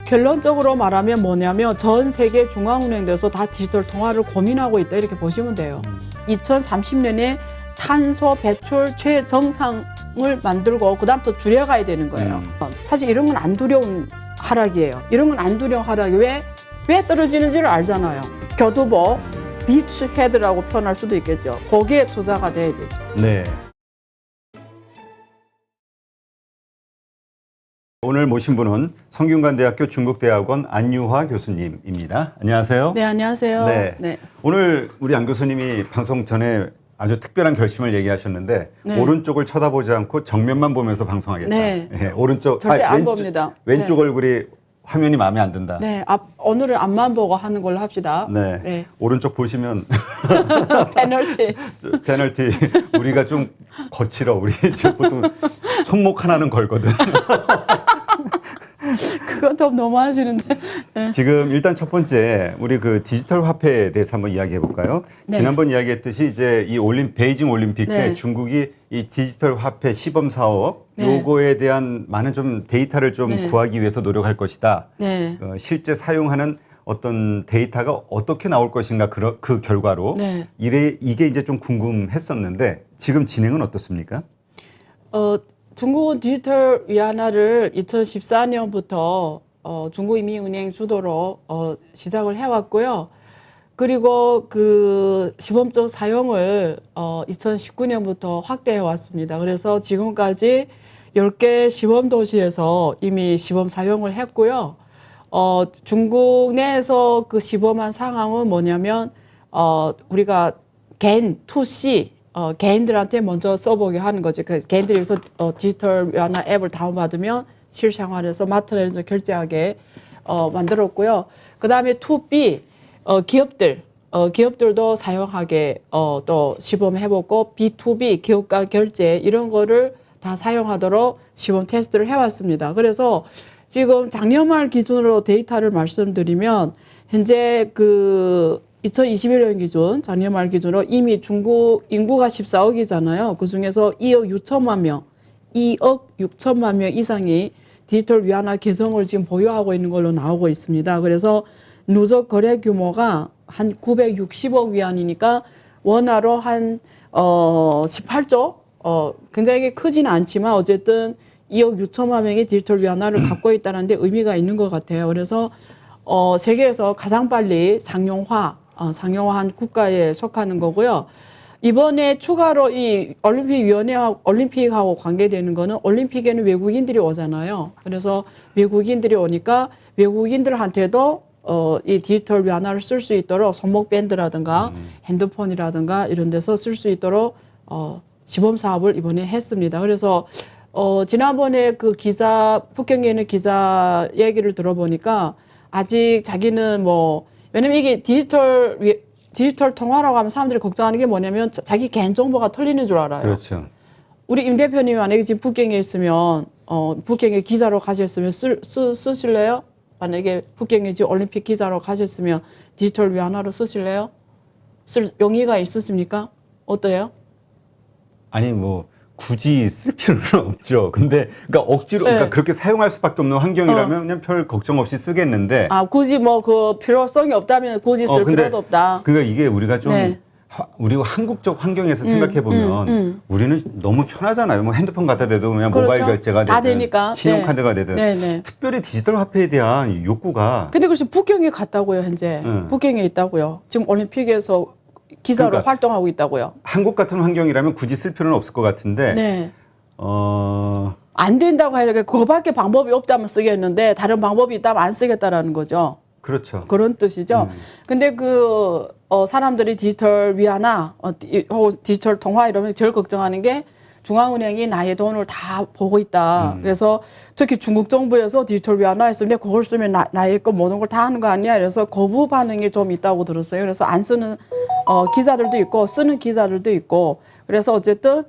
결론적으로 말하면 뭐냐면 전 세계 중앙은행에서 다 디지털 통화를 고민하고 있다 이렇게 보시면 돼요. 2030년에 탄소 배출 최정상을 만들고 그다음부터 줄여가야 되는 거예요. 사실 이런 건 안 두려운 하락이에요. 이런 건 안 두려운 하락이 왜 떨어지는지를 알잖아요. 교두보, 비치 헤드라고 표현할 수도 있겠죠. 거기에 투자가 돼야 되죠. 네. 오늘 모신 분은 성균관대학교 중국대학원 안유화 교수님입니다. 안녕하세요. 네, 안녕하세요. 네. 네. 오늘 우리 안 교수님이 방송 전에 아주 특별한 결심을 얘기하셨는데 네. 오른쪽을 쳐다보지 않고 정면만 보면서 방송하겠다. 네. 네, 오른쪽 절대 안 봅니다. 왼쪽 네. 얼굴이 화면이 마음에 안 든다. 네, 오늘은 앞만 보고 하는 걸로 합시다. 네. 네. 오른쪽 보시면 페널티. 페널티 우리가 좀 거칠어. 우리 지금 보통 손목 하나는 걸거든. 그건 좀 너무 하시는데. 네. 지금 일단 첫 번째 우리 그 디지털 화폐에 대해서 한번 이야기해 볼까요? 네. 지난번 이야기했듯이 이제 이 베이징 올림픽 때 네. 중국이 이 디지털 화폐 시범 사업 네. 요거에 대한 많은 좀 데이터를 좀 네. 구하기 위해서 노력할 것이다. 네. 실제 사용하는 어떤 데이터가 어떻게 나올 것인가 그 결과로 네. 이게 이제 좀 궁금했었는데 지금 진행은 어떻습니까? 중국은 디지털 위안화를 2014년부터 중국인민은행 주도로 시작을 해왔고요. 그리고 그 시범적 사용을 2019년부터 확대해 왔습니다. 그래서 지금까지 10개 시범 도시에서 이미 시범 사용을 했고요. 중국 내에서 그 시범한 상황은 뭐냐면 우리가 개인 2C 개인들한테 먼저 써보게 하는 거지. 그 개인들이 여기서 디지털 위안화 앱을 다운받으면 실생활에서 마트에서 결제하게 만들었고요. 그 다음에 2B 기업들도 사용하게 또 시범해보고 B2B 기업가 결제 이런 거를 다 사용하도록 시범 테스트를 해왔습니다. 그래서 지금 작년 말 기준으로 데이터를 말씀드리면 현재 그 2021년 기준, 작년 말 기준으로 이미 중국 인구가 14억이잖아요. 그 중에서 2억 6천만 명 이상이 디지털 위안화 계정을 지금 보유하고 있는 걸로 나오고 있습니다. 그래서 누적 거래 규모가 한 960억 위안이니까 원화로 한 18조? 굉장히 크지는 않지만 어쨌든 2억 6천만 명이 디지털 위안화를 갖고 있다는 데 의미가 있는 것 같아요. 그래서 세계에서 가장 빨리 상용화한 국가에 속하는 거고요. 이번에 추가로 이 올림픽하고 관계되는 거는 올림픽에는 외국인들이 오잖아요. 그래서 외국인들이 오니까 외국인들한테도 이 디지털 위안화를 쓸 수 있도록 손목 밴드라든가 핸드폰이라든가 이런 데서 쓸 수 있도록 시범 사업을 이번에 했습니다. 그래서 지난번에 그 북경에 있는 기자 얘기를 들어보니까 아직 자기는 왜냐면 이게 디지털 통화라고 하면 사람들이 걱정하는 게 뭐냐면 자기 개인정보가 털리는 줄 알아요. 그렇죠. 우리 임 대표님이 만약에 지금 북경에 있으면, 북경에 기자로 가셨으면 쓰실래요? 만약에 북경에 지금 올림픽 기자로 가셨으면 디지털 위안화로 쓰실래요? 쓸 용의가 있으십니까? 어때요? 아니 굳이 쓸 필요는 없죠. 근데 그러니까 억지로 네. 그러니까 그렇게 사용할 수밖에 없는 환경이라면 그냥 별 걱정 없이 쓰겠는데. 굳이 그 필요성이 없다면 굳이 쓸 근데 필요도 없다. 그러니까 이게 우리가 좀 네. 우리가 한국적 환경에서 생각해 보면 우리는 너무 편하잖아요. 핸드폰 갖다 대도 그냥 그렇죠. 모바일 결제가 다 되든 되니까. 신용카드가 되든 네. 특별히 디지털 화폐에 대한 욕구가 근데 그래서 북경에 갔다고요, 현재. 북경에 있다고요. 지금 올림픽에서 기자로 그러니까 활동하고 있다고요. 한국 같은 환경이라면 굳이 쓸 필요는 없을 것 같은데 네. 안 된다고 하니까 그거밖에 방법이 없다면 쓰겠는데 다른 방법이 있다면 안 쓰겠다라는 거죠. 그렇죠. 그런 뜻이죠. 근데 사람들이 디지털 위안화, 디지털 통화 이러면 제일 걱정하는 게 중앙은행이 나의 돈을 다 보고 있다. 그래서 특히 중국 정부에서 디지털 위안화 했으면 그걸 쓰면 나의 거 모든 걸 다 하는 거 아니야. 그래서 거부 반응이 좀 있다고 들었어요. 그래서 안 쓰는 기자들도 있고 쓰는 기자들도 있고. 그래서 어쨌든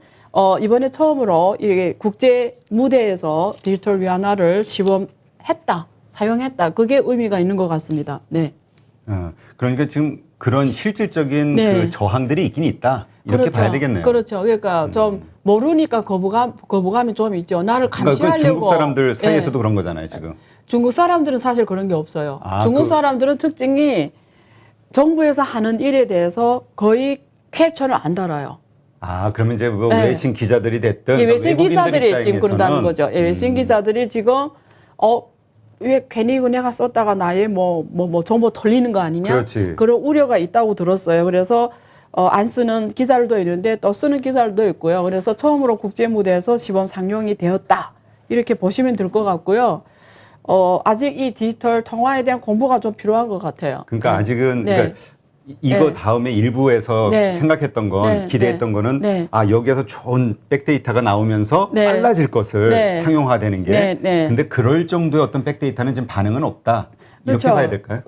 이번에 처음으로 이게 국제 무대에서 디지털 위안화를 시범했다. 사용했다. 그게 의미가 있는 것 같습니다. 네. 그러니까 지금 그런 실질적인 네. 그 저항들이 있긴 있다. 이렇게 그렇죠. 봐야 되겠네요. 그렇죠. 그러니까 좀 모르니까 거부감이 좀 있죠. 나를 그러니까 감시하려고. 중국 사람들 사이에서도 네. 그런 거잖아요, 지금. 중국 사람들은 사실 그런 게 없어요. 아, 중국 사람들은 특징이 정부에서 하는 일에 대해서 거의 퀘천을 안 달아요. 아, 그러면 이제 뭐 네. 외신 기자들이 됐든 예, 외신 외국인들 기자들이 지금 입장에서는 그런다는 거죠. 예, 외신 기자들이 지금 왜 괜히 이거 내가 썼다가 나의 뭐 정보 털리는 거 아니냐? 그렇지. 그런 우려가 있다고 들었어요. 그래서 안 쓰는 기자들도 있는데 또 쓰는 기자들도 있고요. 그래서 처음으로 국제 무대에서 시범 상용이 되었다. 이렇게 보시면 될 것 같고요. 아직 이 디지털 통화에 대한 공부가 좀 필요한 것 같아요. 그러니까 아직은 네. 그러니까 이거 네. 다음에 일부에서 네. 생각했던 건 네. 기대했던 거는 네. 아 여기에서 좋은 백데이터가 나오면서 네. 빨라질 것을 네. 상용화되는 게 네. 네. 근데 그럴 정도의 어떤 백데이터는 지금 반응은 없다. 이렇게 그렇죠. 봐야 될까요?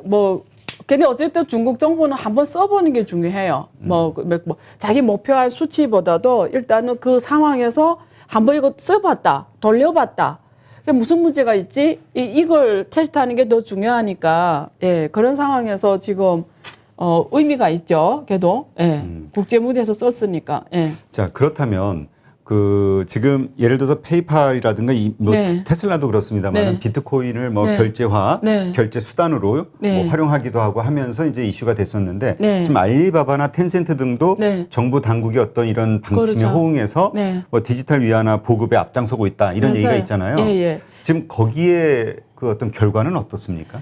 근데 어쨌든 중국 정부는 한번 써보는 게 중요해요. 자기 목표한 수치보다도 일단은 그 상황에서 한번 이거 써봤다, 돌려봤다. 그게 무슨 문제가 있지? 이걸 테스트하는 게 더 중요하니까, 예, 그런 상황에서 지금, 의미가 있죠. 걔도, 예, 국제 무대에서 썼으니까, 예. 자 그렇다면 그 지금 예를 들어서 페이팔이라든가 네. 테슬라도 그렇습니다만 네. 비트코인을 뭐 네. 결제화, 네. 결제 수단으로 네. 뭐 활용하기도 하고 하면서 이제 이슈가 됐었는데 네. 지금 알리바바나 텐센트 등도 네. 정부 당국의 어떤 이런 방침에 그렇죠. 호응해서 네. 뭐 디지털 위안화 보급에 앞장서고 있다 이런 얘기가 맞아요. 있잖아요. 예, 예. 지금 거기에 그 어떤 결과는 어떻습니까?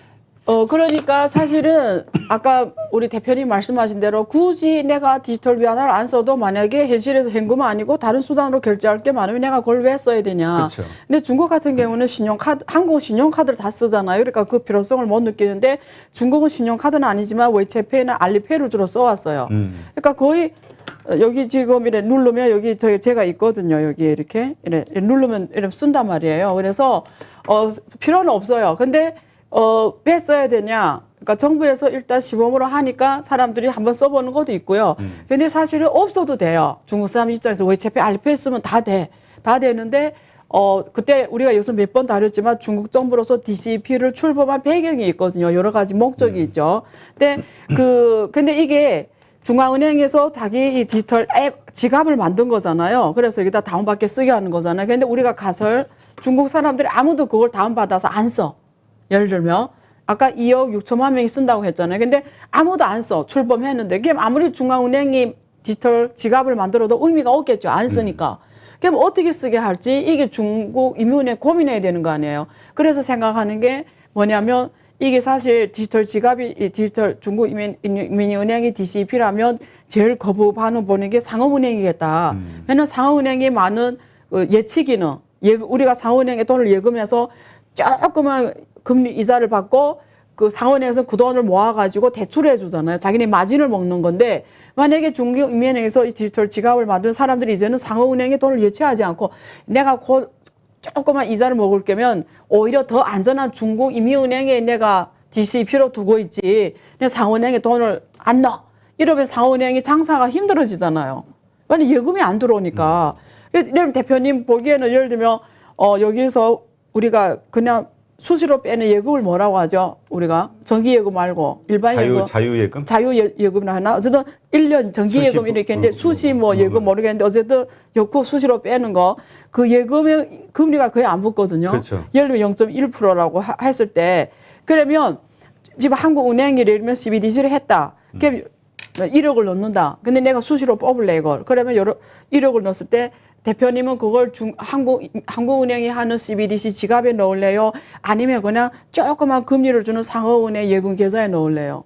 그러니까 사실은 아까 우리 대표님 말씀하신 대로 굳이 내가 디지털 위안화를 안 써도 만약에 현실에서 현금 아니고 다른 수단으로 결제할 게 많으면 내가 그걸 왜 써야 되냐. 그렇죠. 근데 중국 같은 경우는 신용카드, 한국 신용카드를 다 쓰잖아요. 그러니까 그 필요성을 못 느끼는데 중국은 신용카드는 아니지만 웨이챗페이나 알리페이를 주로 써왔어요. 그러니까 거의 여기 지금 이래 누르면 여기 제가 있거든요. 여기 이렇게 누르면 이렇게 쓴단 말이에요. 그래서 필요는 없어요. 근데 왜 써야 되냐? 그러니까 정부에서 일단 시범으로 하니까 사람들이 한번 써보는 것도 있고요. 근데 사실은 없어도 돼요. 중국 사람 입장에서 웨이챗페이, 알리페이 쓰면 다 돼. 다 되는데 그때 우리가 여기서 몇 번 다뤘지만 중국 정부로서 DCP를 출범한 배경이 있거든요. 여러 가지 목적이 있죠. 근데 이게 중앙은행에서 자기 이 디지털 앱 지갑을 만든 거잖아요. 그래서 여기다 다운받게 쓰게 하는 거잖아요. 근데 우리가 가설 중국 사람들이 아무도 그걸 다운받아서 안 써. 예를 들면 아까 2억 6천만 명이 쓴다고 했잖아요. 근데 아무도 안 써. 출범했는데 그게 아무리 중앙은행이 디지털 지갑을 만들어도 의미가 없겠죠. 안 쓰니까. 그럼 어떻게 쓰게 할지 이게 중국 인민은행 고민해야 되는 거 아니에요. 그래서 생각하는 게 뭐냐면 이게 사실 디지털 지갑이 중국 인민은행이 DCP라면 제일 거부 반응 보는 게 상업은행이겠다. 왜냐면 상업은행이 많은 예치기는 우리가 상업은행에 돈을 예금해서 조그만 금리 이자를 받고 그 상원에서 그 돈을 모아가지고 대출해 주잖아요. 자기네 마진을 먹는 건데 만약에 중국인민은행에서 이 디지털 지갑을 만든 사람들이 이제는 상업은행에 돈을 예치하지 않고 내가 곧 조그만 이자를 먹을 거면 오히려 더 안전한 중국인민은행에 내가 DCP로 두고 있지 내 상원은행에 돈을 안 넣어. 이러면 상원은행이 장사가 힘들어지잖아요. 왜냐면 예금이 안 들어오니까. 예를 대표님 보기에는 예를 들면 여기서 우리가 그냥 수시로 빼는 예금을 뭐라고 하죠? 우리가 정기예금 말고 일반 예금. 자유예금? 자유예금이라 하나? 어쨌든 1년 정기예금 이렇게 했는데 수시 뭐 예금 모르겠는데 어쨌든 역후 수시로 빼는 거. 그 예금의 금리가 거의 안 붙거든요. 그렇죠. 예를 들면 0.1%라고 했을 때 그러면 지금 한국은행이 예를 들면 CBDC를 했다. 그럼 1억을 넣는다. 근데 내가 수시로 뽑을래 이걸. 그러면 1억을 넣었을 때 대표님은 그걸 한국은행이 하는 CBDC 지갑에 넣을래요? 아니면 그냥 조그만 금리를 주는 상업은행 예금 계좌에 넣을래요?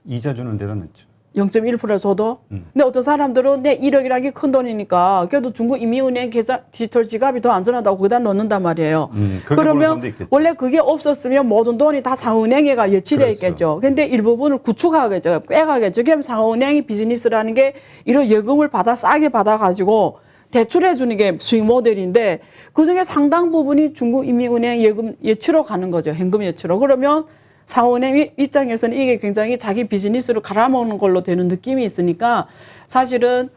이자 주는 데다 넣죠. 0.1% 줘도? 근데 어떤 사람들은 내 1억이라는 게 큰 돈이니까 그래도 중국 인민은행 계좌 디지털 지갑이 더 안전하다고 거기다 넣는단 말이에요. 그러면 원래 그게 없었으면 모든 돈이 다 상업은행에가 예치되어 그렇죠. 있겠죠. 근데 일부분을 구축하겠죠. 빼가겠죠. 그럼 상업은행이 비즈니스라는 게 이런 예금을 싸게 받아가지고 대출해 주는 게 수익 모델인데 그중에 상당 부분이 중국인민은행 예금 예치로 가는 거죠. 현금 예치로. 그러면 상원의 입장에서는 이게 굉장히 자기 비즈니스로 갈아먹는 걸로 되는 느낌이 있으니까 사실은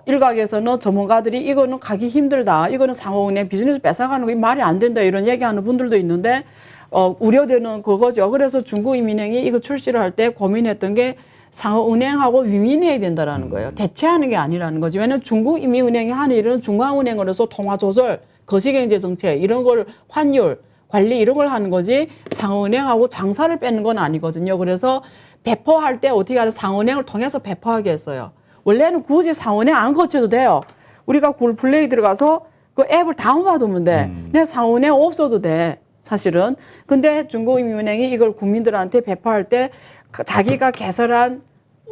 일각에서는 전문가들이 이거는 가기 힘들다. 이거는 상호은행 비즈니스 뺏어가는 거 말이 안 된다. 이런 얘기하는 분들도 있는데 우려되는 그거죠. 그래서 중국인민행이 이거 출시를 할 때 고민했던 게 상호은행하고 윈윈해야 된다라는 거예요. 대체하는 게 아니라는 거지. 왜냐하면 중국인민은행이 하는 일은 중앙은행으로서 통화조절, 거시경제 정책 이런 걸 환율 관리 이런 걸 하는 거지 상호은행하고 장사를 빼는 건 아니거든요. 그래서 배포할 때 어떻게 하는 상호은행을 통해서 배포하게 했어요. 원래는 굳이 상호은행 안 거쳐도 돼요. 우리가 구글 플레이 들어가서 그 앱을 다운받으면 돼. 내 상호은행 없어도 돼. 사실은. 근데 중국인민은행이 이걸 국민들한테 배포할 때 자기가 개설한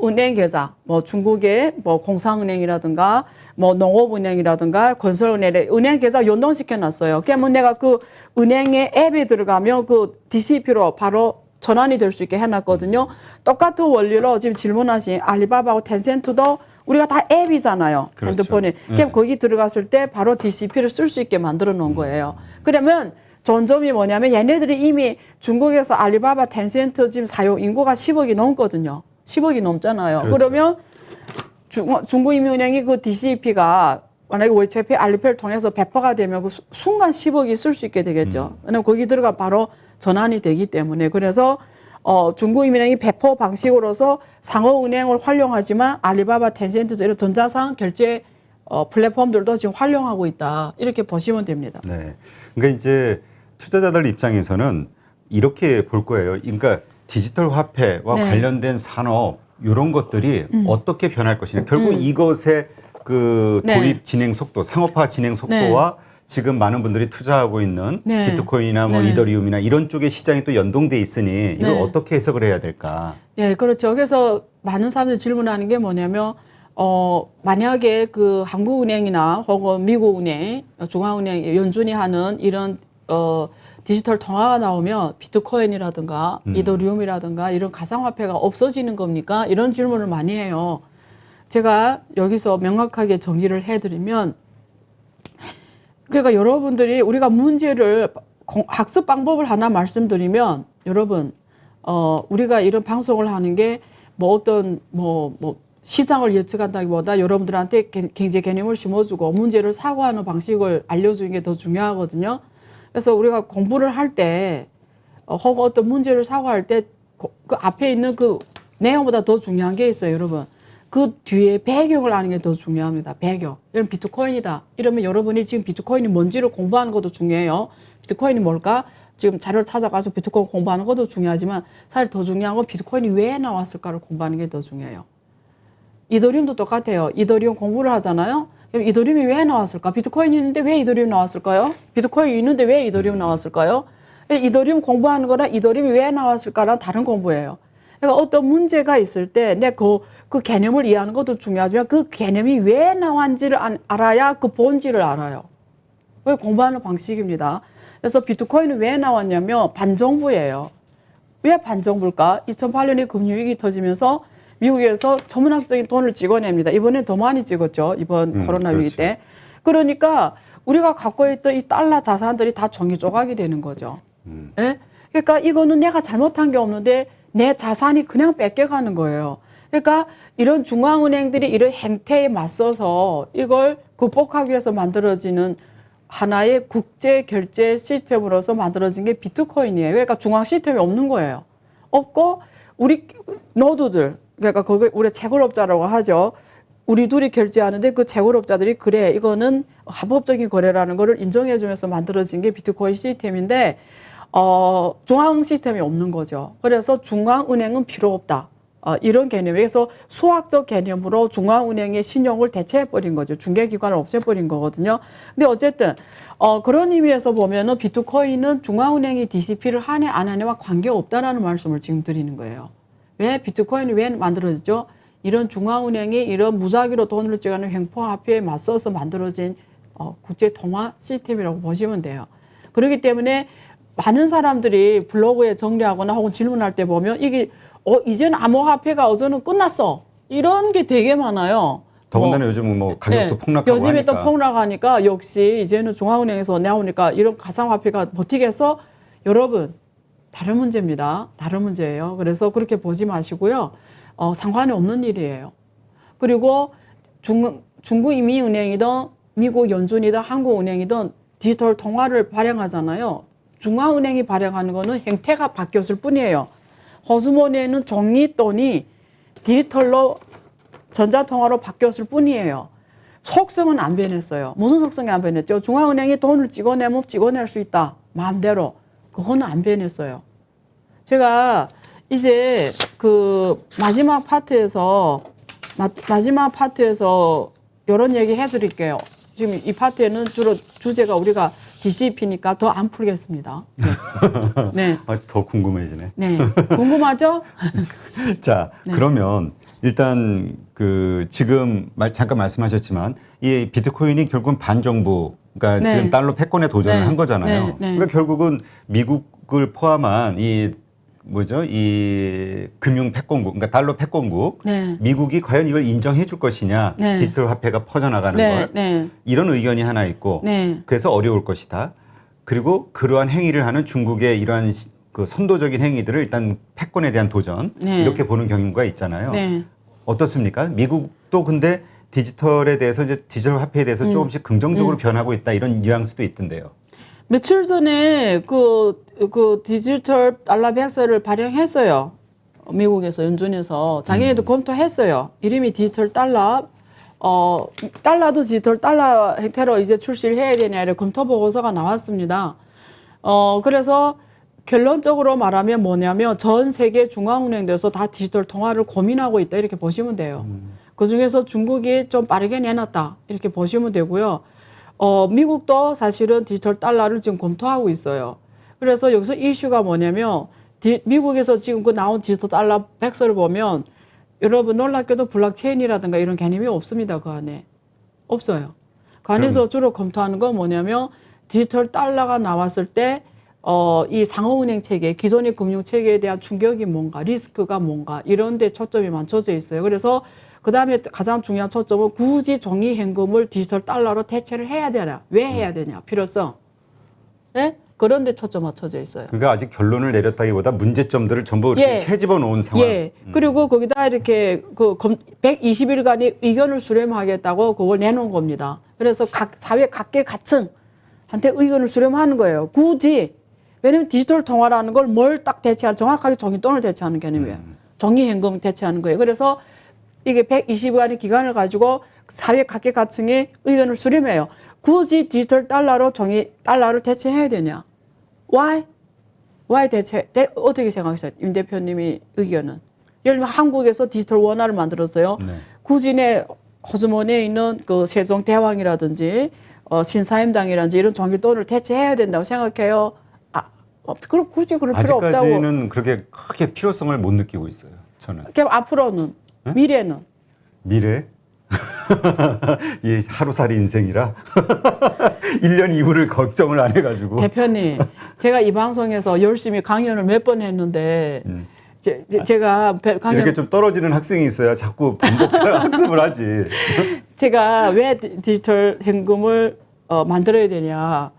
은행 계좌, 뭐 중국의 뭐 공상은행이라든가 뭐 농업은행이라든가 건설은행에 은행 계좌 연동시켜 놨어요. 그러면 내가 그 은행의 앱에 들어가면 그 DCP로 바로 전환이 될 수 있게 해놨거든요. 똑같은 원리로 지금 질문하신 알리바바하고 텐센트도 우리가 다 앱이잖아요. 그렇죠. 핸드폰에. 그럼 거기 들어갔을 때 바로 DCP를 쓸 수 있게 만들어 놓은 거예요. 그러면 전점이 뭐냐면 얘네들이 이미 중국에서 알리바바, 텐센트 지금 사용 인구가 10억이 넘거든요. 10억이 넘잖아요. 그렇죠. 그러면 중국인민은행이 그 DCP가 만약에 WeChat, 알리페이를 통해서 배포가 되면 그 순간 10억이 쓸 수 있게 되겠죠. 왜냐면 거기 들어가 바로 전환이 되기 때문에. 그래서 중국인민은행이 배포 방식으로서 상호은행을 활용하지만 알리바바, 텐센트 이런 전자상 결제 플랫폼들도 지금 활용하고 있다. 이렇게 보시면 됩니다. 네. 그러니까 이제 투자자들 입장에서는 이렇게 볼 거예요. 그러니까 디지털 화폐와 네. 관련된 산업 이런 것들이 어떻게 변할 것이냐. 결국 이것의 그 네. 도입 진행 속도, 상업화 진행 속도와 지금 많은 분들이 투자하고 있는 네. 비트코인이나 뭐 네. 이더리움이나 이런 쪽의 시장이 또 연동돼 있으니 이걸 네. 어떻게 해석을 해야 될까? 예, 그렇죠. 그래서 많은 사람들이 질문하는 게 뭐냐면, 만약에 그 한국은행이나 혹은 미국은행, 중앙은행 연준이 하는 이런, 디지털 통화가 나오면 비트코인이라든가 이더리움이라든가 이런 가상화폐가 없어지는 겁니까? 이런 질문을 많이 해요. 제가 여기서 명확하게 정리를 해드리면, 그러니까 여러분들이 우리가 문제를 학습 방법을 하나 말씀드리면 여러분 우리가 이런 방송을 하는 게 뭐 어떤 뭐 시장을 예측한다기보다 여러분들한테 경제 개념을 심어주고 문제를 사고하는 방식을 알려주는 게 더 중요하거든요. 그래서 우리가 공부를 할 때 혹은 어떤 문제를 사고할 때 그 앞에 있는 그 내용보다 더 중요한 게 있어요, 여러분. 그 뒤에 배경을 아는 게 더 중요합니다. 배경. 이런 비트코인이다. 이러면 여러분이 지금 비트코인이 뭔지를 공부하는 것도 중요해요. 비트코인이 뭘까? 지금 자료를 찾아가서 비트코인 공부하는 것도 중요하지만 사실 더 중요한 건 비트코인이 왜 나왔을까를 공부하는 게 더 중요해요. 이더리움도 똑같아요. 이더리움 공부를 하잖아요. 그럼 이더리움이 왜 나왔을까? 비트코인이 있는데 왜 이더리움 나왔을까요? 비트코인이 있는데 왜 이더리움 나왔을까요? 이더리움 공부하는 거랑 이더리움이 왜 나왔을까랑 다른 공부예요. 그러니까 어떤 문제가 있을 때 내 그 개념을 이해하는 것도 중요하지만 그 개념이 왜 나왔는지를 알아야 그 본질을 알아요. 그게 공부하는 방식입니다. 그래서 비트코인은 왜 나왔냐면 반정부예요. 왜 반정부일까? 2008년에 금융위기 터지면서 미국에서 천문학적인 돈을 찍어냅니다. 이번에 더 많이 찍었죠. 이번 코로나 위기 그렇죠. 때. 그러니까 우리가 갖고 있던 이 달러 자산들이 다 종이 조각이 되는 거죠. 예? 그러니까 이거는 내가 잘못한 게 없는데 내 자산이 그냥 뺏겨가는 거예요. 그러니까 이런 중앙은행들이 이런 행태에 맞서서 이걸 극복하기 위해서 만들어지는 하나의 국제 결제 시스템으로서 만들어진 게 비트코인이에요. 그러니까 중앙 시스템이 없는 거예요. 없고 우리 노드들, 그러니까 그걸 우리 채굴업자라고 하죠. 우리 둘이 결제하는데 그 채굴업자들이 그래 이거는 합법적인 거래라는 거를 인정해주면서 만들어진 게 비트코인 시스템인데 중앙 시스템이 없는 거죠. 그래서 중앙은행은 필요 없다. 이런 개념에서 수학적 개념으로 중앙은행의 신용을 대체해버린 거죠. 중개기관을 없애버린 거거든요. 근데 어쨌든 그런 의미에서 보면은 비트코인은 중앙은행이 DCP를 하네 안 하네와 관계없다라는 말씀을 지금 드리는 거예요. 왜 비트코인이 왜 만들어졌죠? 이런 중앙은행이 이런 무작위로 돈을 찍어내는 횡포화폐에 맞서서 만들어진 국제통화 시스템이라고 보시면 돼요. 그렇기 때문에 많은 사람들이 블로그에 정리하거나 혹은 질문할 때 보면 이게 이제는 암호화폐가 어제는 끝났어. 이런 게 되게 많아요. 더군다나 요즘은 뭐 가격도 폭락하고 요즘에 하니까. 또 폭락하니까 역시 이제는 중앙은행에서 나오니까 이런 가상화폐가 버티겠어? 여러분 다른 문제입니다. 다른 문제예요. 그래서 그렇게 보지 마시고요. 상관이 없는 일이에요. 그리고 중국인민은행이든 미국 연준이든 한국은행이든 디지털 통화를 발행하잖아요. 중앙은행이 발행하는 거는 형태가 바뀌었을 뿐이에요. 호주머니에는 종이돈이 디지털로 전자통화로 바뀌었을 뿐이에요. 속성은 안 변했어요. 무슨 속성이 안 변했죠? 중앙은행이 돈을 찍어내면 찍어낼 수 있다. 마음대로. 그거는 안 변했어요. 제가 이제 그 마지막 파트에서 이런 얘기 해드릴게요. 지금 이 파트에는 주로 주제가 우리가 DCP니까 더 안 풀겠습니다. 네. 네. 더 궁금해지네. 네. 궁금하죠? 자, 네. 그러면 일단 그 지금 잠깐 말씀하셨지만 이 비트코인이 결국은 반정부, 그러니까 네. 지금 달러 패권에 도전을 네. 한 거잖아요. 네. 네. 그러니까 결국은 미국을 포함한 이 금융 패권국, 그러니까 달러 패권국, 네. 미국이 과연 이걸 인정해 줄 것이냐, 네. 디지털 화폐가 퍼져나가는 네. 걸, 네. 이런 의견이 하나 있고, 네. 그래서 어려울 것이다. 그리고 그러한 행위를 하는 중국의 이러한 그 선도적인 행위들을 일단 패권에 대한 도전, 네. 이렇게 보는 경우가 있잖아요. 네. 어떻습니까? 미국도 근데 디지털에 대해서 이제 디지털 화폐에 대해서 조금씩 긍정적으로 변하고 있다, 이런 뉘앙스도 있던데요. 며칠 전에 그 디지털 달러 백서를 발행했어요. 미국에서 연준에서 자기네도 검토했어요. 이름이 디지털 달러. 달러도 디지털 달러 형태로 이제 출시를 해야 되냐 이런 검토 보고서가 나왔습니다. 그래서 결론적으로 말하면 뭐냐면 전 세계 중앙은행들에서 다 디지털 통화를 고민하고 있다 이렇게 보시면 돼요. 그 중에서 중국이 좀 빠르게 내놨다 이렇게 보시면 되고요. 미국도 사실은 디지털 달러를 지금 검토하고 있어요. 그래서 여기서 이슈가 뭐냐면 미국에서 지금 그 나온 디지털 달러 백서를 보면 여러분 놀랍게도 블록체인이라든가 이런 개념이 없습니다. 그 안에. 없어요. 그 안에서 주로 검토하는 건 뭐냐면 디지털 달러가 나왔을 때 이 상호은행 체계, 기존의 금융 체계에 대한 충격이 뭔가, 리스크가 뭔가 이런 데 초점이 맞춰져 있어요. 그래서 그 다음에 가장 중요한 초점은 굳이 종이 현금을 디지털 달러로 대체를 해야 되나? 왜 해야 되냐? 필요성. 네? 그런 데 초점 맞춰져 있어요. 그러니까 아직 결론을 내렸다기보다 문제점들을 전부 이렇게 예. 헤집어 놓은 상황. 예. 그리고 거기다 이렇게 120일간의 의견을 수렴하겠다고 그걸 내놓은 겁니다. 그래서 각 사회 각계각층한테 의견을 수렴하는 거예요. 굳이. 왜냐면 디지털 통화라는 걸 뭘 딱 대체하는, 정확하게 종이돈을 대체하는 개념이에요. 종이 현금 대체하는 거예요. 그래서 이게 120일간의 기간을 가지고 사회 각계각층의 의견을 수렴해요. 굳이 디지털 달러로 달러를 대체해야 되냐? Why? 어떻게 생각하세요? 임 대표님이 의견은. 예를 들면 한국에서 디지털 원화를 만들었어요. 네. 굳이 내 호주머니에 있는 그 세종대왕이라든지 신사임당이라든지 이런 종이돈을 대체해야 된다고 생각해요. 그럼 굳이 그럴 필요 없다고. 아직까지는 그렇게 크게 필요성을 못 느끼고 있어요. 저는. 그럼 앞으로는 네? 미래는 미래? 이 하루살이 인생이라 1년 이후를 걱정을 안 해가지고. 대표님, 제가 이 방송에서 열심히 강연을 몇 번 했는데 제가 강연 이렇게 좀 떨어지는 학생이 있어야 자꾸 반복 학습을 하지. 제가 왜 디지털 현금을 만들어야 되냐.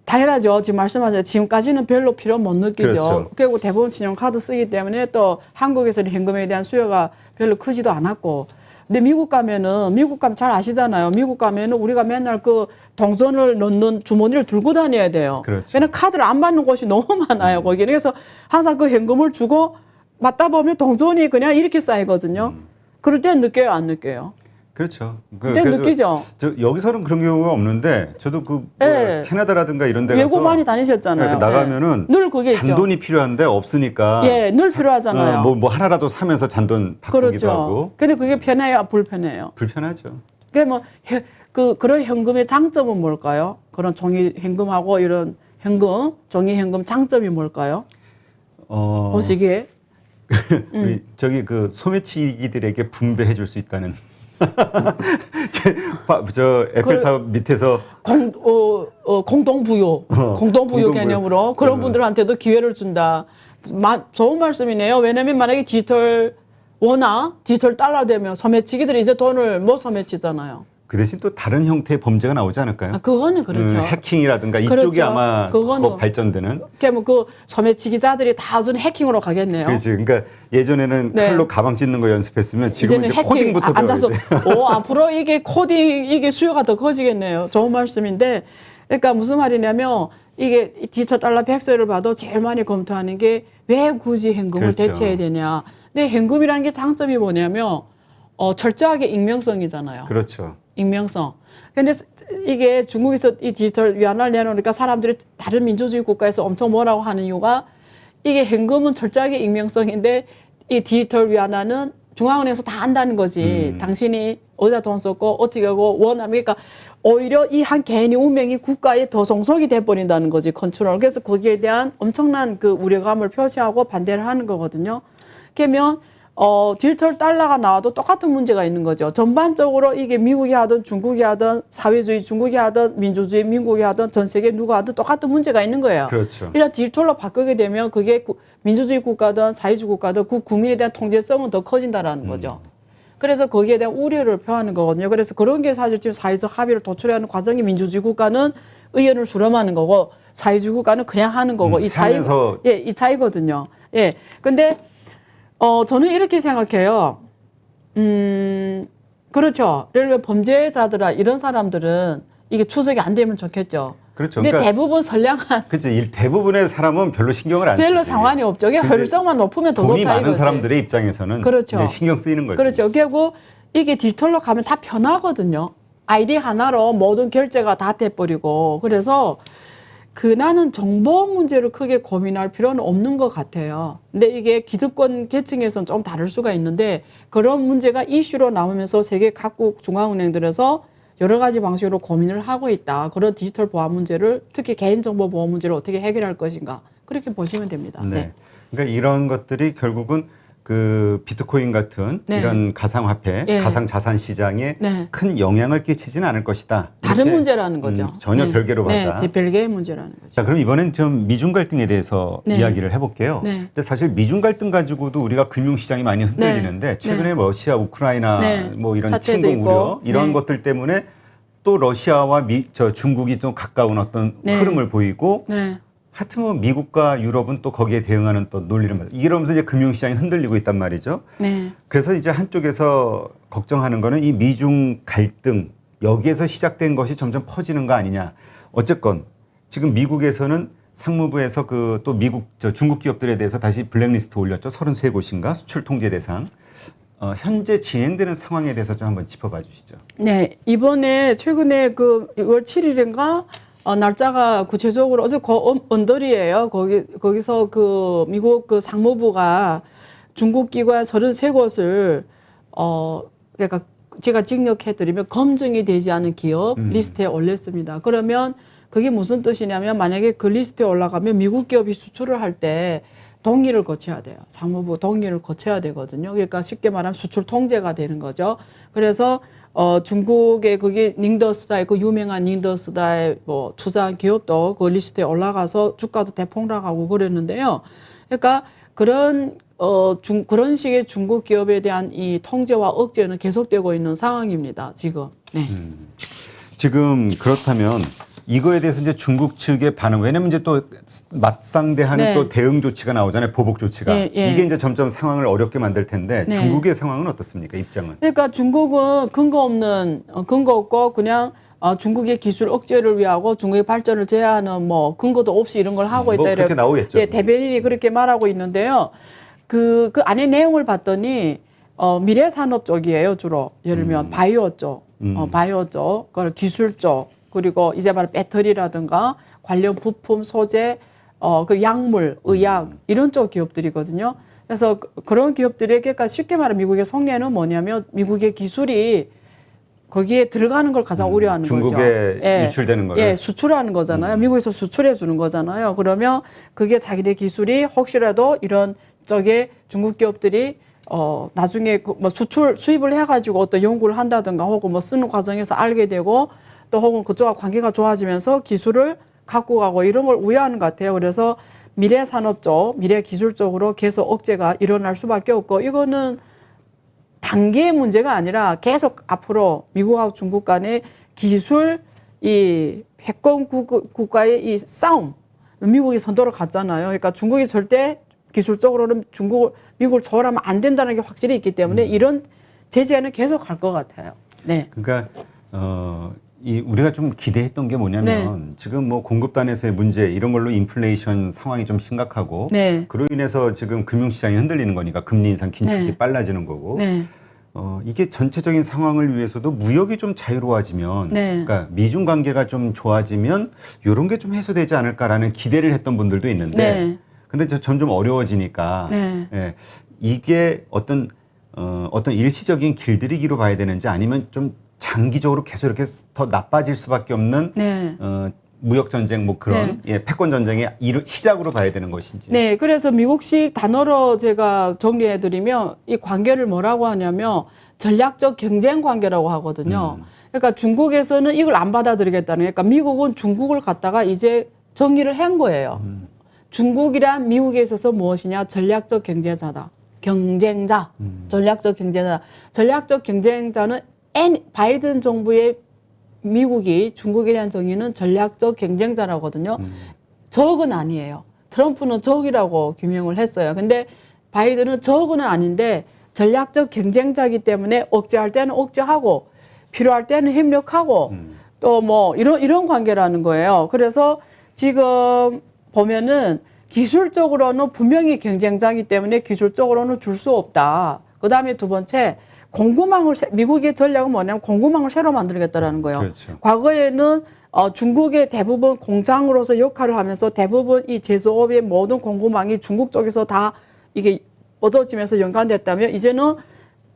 당연하죠. 지금 말씀하신 지금까지는 별로 필요 못 느끼죠. 그렇죠. 그리고 대부분 신용카드 쓰기 때문에 또 한국에서는 현금에 대한 수요가 별로 크지도 않았고. 근데 미국 가면 잘 아시잖아요. 미국 가면은 우리가 맨날 그 동전을 넣는 주머니를 들고 다녀야 돼요. 그렇죠. 왜냐면 카드를 안 받는 곳이 너무 많아요. 거기는. 그래서 항상 그 현금을 주고 맞다 보면 동전이 그냥 이렇게 쌓이거든요. 그럴 땐 느껴요, 안 느껴요? 그렇죠. 그때 그래서 느끼죠. 여기서는 그런 경우가 없는데 저도 네. 캐나다라든가 이런 데 가서 외국 많이 다니셨잖아요. 나가면은 늘 그게 있죠. 잔돈이 필요한데 없으니까 예, 늘 필요하잖아요. 뭐 하나라도 사면서 잔돈 바꾸기도 그렇죠. 하고. 근데 그게 편해요, 불편해요? 불편하죠. 그게 뭐 그런 현금의 장점은 뭘까요? 그런 종이 현금하고 이런 종이 현금 장점이 뭘까요? 보시기에 저기 그 소매치기들에게 분배해 줄 수 있다는. 저 에펠탑 밑에서 공동부유 공동부유. 개념으로 그런 분들한테도 기회를 준다. 좋은 말씀이네요. 왜냐하면 만약에 디지털 원화, 디지털 달러 되면 소매치기들이 이제 돈을 못 소매치잖아요. 그 대신 또 다른 형태의 범죄가 나오지 않을까요? 그거는 그렇죠. 해킹이라든가 이쪽이 그렇죠. 아마 그거는 더 발전되는. 그 소매치기자들이 다 무슨 해킹으로 가겠네요. 그렇지. 그러니까 예전에는 네. 칼로 가방 찢는 거 연습했으면 지금은 이제 해킹, 코딩부터 앉아서 배워야 돼. 앞으로 이게 코딩 이게 수요가 더 커지겠네요. 좋은 말씀인데, 그러니까 무슨 말이냐면 이게 디지털 달러 백서를 봐도 제일 많이 검토하는 게 왜 굳이 현금을 그렇죠. 대체해야 되냐. 근데 현금이라는 게 장점이 뭐냐면 철저하게 익명성이잖아요. 그렇죠. 익명성. 근데 이게 중국에서 이 디지털 위안화를 내놓으니까 사람들이 다른 민주주의 국가에서 엄청 뭐라고 하는 이유가 이게 현금은 철저하게 익명성인데 이 디지털 위안화는 중앙은행에서 다 안다는 거지. 당신이 어디다 돈 썼고 어떻게 하고 원하면 그러니까 오히려 이 한 개인의 운명이 국가에 더 종속이 돼버린다는 거지 컨트롤. 그래서 거기에 대한 엄청난 그 우려감을 표시하고 반대를 하는 거거든요. 그러면 디지털 달러가 나와도 똑같은 문제가 있는 거죠. 전반적으로 이게 미국이 하든 중국이 하든 사회주의 중국이 하든 민주주의 미국이 하든 전 세계 누가 하든 똑같은 문제가 있는 거예요. 그렇죠. 이런 디지털로 바꾸게 되면 그게 민주주의 국가든 사회주의 국가든 그 국민에 대한 통제성은 더 커진다라는 거죠. 그래서 거기에 대한 우려를 표하는 거거든요. 그래서 그런 게 사실 지금 사회적 합의를 도출하는 과정이 민주주의 국가는 의견을 수렴하는 거고 사회주의 국가는 그냥 하는 거고 이 차이, 예, 이 차이거든요. 예. 근데 저는 이렇게 생각해요. 그렇죠. 예를 들어 범죄자들아 이런 사람들은 이게 추적이 안 되면 좋겠죠. 그렇죠. 근데 그러니까 대부분 선량한 그렇죠. 대부분의 사람은 별로 신경을 안 쓰지. 별로 상관이 없죠. 이게 효율성만 높으면 더 높다 돈이 이거지. 많은 사람들의 입장에서는 그렇죠. 이제 신경 쓰이는 거죠. 그렇죠. 결국 이게 디지털로 가면 다 편하거든요. 아이디 하나로 모든 결제가 다 돼버리고 그래서 나는 정보 문제를 크게 고민할 필요는 없는 것 같아요. 근데 이게 기득권 계층에서는 좀 다를 수가 있는데 그런 문제가 이슈로 나오면서 세계 각국 중앙은행들에서 여러 가지 방식으로 고민을 하고 있다. 그런 디지털 보안 문제를 특히 개인정보 보호 문제를 어떻게 해결할 것인가 그렇게 보시면 됩니다. 네. 네. 그러니까 이런 것들이 결국은 그 비트코인 같은 네. 이런 가상화폐, 네. 가상자산 시장에 네. 큰 영향을 끼치지는 않을 것이다. 다른 이렇게, 문제라는 거죠. 전혀 네. 별개로 봐다. 네, 별개의 문제라는 거죠. 자, 그럼 이번엔 좀 미중 갈등에 대해서 네. 이야기를 해볼게요. 네. 근데 사실 미중 갈등 가지고도 우리가 금융시장이 많이 흔들리는데 네. 최근에 러시아, 우크라이나 네. 뭐 이런 사태도 침공 우려 있고. 이런 네. 것들 때문에 또 러시아와 중국이 좀 가까운 어떤 네. 흐름을 보이고 네. 하여튼 뭐 미국과 유럽은 또 거기에 대응하는 또 논리를 이러면서 이제 금융시장이 흔들리고 있단 말이죠. 네. 그래서 이제 한쪽에서 걱정하는 거는 이 미중 갈등 여기에서 시작된 것이 점점 퍼지는 거 아니냐. 어쨌건 지금 미국에서는 상무부에서 그 또 미국 중국 기업들에 대해서 다시 블랙리스트 올렸죠. 33곳인가 수출 통제 대상. 현재 진행되는 상황에 대해서 좀 한번 짚어봐 주시죠. 네, 이번에 최근에 그 6월 7일인가 날짜가 구체적으로 어제 언더리예요. 거기서 그 미국 그 상무부가 중국 기관 33곳을 그러니까 제가 징역해드리면 검증이 되지 않은 기업 리스트에 올렸습니다. 그러면 그게 무슨 뜻이냐면 만약에 그 리스트에 올라가면 미국 기업이 수출을 할 때 동의를 거쳐야 돼요. 상무부 동의를 거쳐야 되거든요. 그러니까 쉽게 말하면 수출 통제가 되는 거죠. 그래서 중국의 그게 닝더스다의 그 유명한 닝더스다의 뭐 투자한 기업도 그 리스트에 올라가서 주가도 대폭락하고 그랬는데요. 그러니까 그런 식의 중국 기업에 대한 이 통제와 억제는 계속되고 있는 상황입니다. 지금. 네. 지금 그렇다면 이거에 대해서 이제 중국 측의 반응, 왜냐면 이제 또 맞상대하는 네. 또 대응 조치가 나오잖아요. 보복 조치가. 예, 예. 이게 이제 점점 상황을 어렵게 만들 텐데 네. 중국의 상황은 어떻습니까? 입장은? 그러니까 중국은 근거 없고 그냥 중국의 기술 억제를 위하고 중국의 발전을 제한하는 뭐 근거도 없이 이런 걸 하고 있다. 뭐 그렇게 나오겠죠. 예, 대변인이 그렇게 말하고 있는데요. 그 안에 내용을 봤더니 미래 산업 쪽이에요, 주로. 예를 들면 바이오 쪽, 바이오 쪽, 그 기술 쪽, 그리고 이제 말하는 배터리라든가 관련 부품, 소재, 그 약물, 의약 이런 쪽 기업들이거든요. 그래서 그런 기업들에게 그러니까 쉽게 말하면 미국의 속내는 뭐냐면 미국의 기술이 거기에 들어가는 걸 가장 우려하는 거죠. 중국에 유출되는 거를. 예, 수출하는 거잖아요. 미국에서 수출해 주는 거잖아요. 그러면 그게 자기네 기술이 혹시라도 이런 쪽에 중국 기업들이 나중에 뭐 수입을 해가지고 어떤 연구를 한다든가 혹은 뭐 쓰는 과정에서 알게 되고 또 혹은 그쪽과 관계가 좋아지면서 기술을 갖고 가고 이런 걸 우려하는 것 같아요. 그래서 미래 산업 쪽, 미래 기술 쪽으로 계속 억제가 일어날 수밖에 없고 이거는 단계의 문제가 아니라 계속 앞으로 미국하고 중국 간의 기술 이 패권 국가의 이 싸움 미국이 선도를 갔잖아요. 그러니까 중국이 절대 기술적으로는 미국을 초월하면 안 된다는 게 확실히 있기 때문에 이런 제재는 계속 갈 것 같아요. 네. 그러니까 우리가 좀 기대했던 게 뭐냐면 지금 뭐 공급단에서의 문제 이런 걸로 인플레이션 상황이 좀 심각하고 네. 그로 인해서 지금 금융시장이 흔들리는 거니까 금리 인상 긴축이 네. 빨라지는 거고 네. 이게 전체적인 상황을 위해서도 무역이 좀 자유로워지면, 네. 그러니까 미중 관계가 좀 좋아지면 이런 게 좀 해소되지 않을까라는 기대를 했던 분들도 있는데, 네. 근데 점점 어려워지니까 네. 예, 이게 어떤 일시적인 길들이기로 봐야 되는지 아니면 좀 장기적으로 계속 이렇게 더 나빠질 수밖에 없는 네. 무역 전쟁 뭐 그런 패권 전쟁의 시작으로 봐야 되는 것인지. 네, 그래서 미국식 단어로 제가 정리해드리면 이 관계를 뭐라고 하냐면 전략적 경쟁 관계라고 하거든요. 그러니까 중국에서는 이걸 안 받아들이겠다는, 그러니까 미국은 중국을 갖다가 이제 정의를 한 거예요. 중국이란 미국에 있어서 무엇이냐? 전략적 경쟁자다. 경쟁자. 전략적 경쟁자. 전략적 경쟁자는 바이든 정부의 미국이 중국에 대한 정의는 전략적 경쟁자라거든요. 적은 아니에요. 트럼프는 적이라고 규명을 했어요. 근데 바이든은 적은 아닌데 전략적 경쟁자이기 때문에 억제할 때는 억제하고 필요할 때는 협력하고 또 뭐 이런 관계라는 거예요. 그래서 지금 보면은 기술적으로는 분명히 경쟁자이기 때문에 기술적으로는 줄 수 없다. 그다음에 두 번째, 공급망을, 미국의 전략은 뭐냐면 공급망을 새로 만들겠다라는 거예요. 그렇죠. 과거에는 중국의 대부분 공장으로서 역할을 하면서 대부분 이 제조업의 모든 공급망이 중국 쪽에서 다 이게 얻어지면서 연관됐다면, 이제는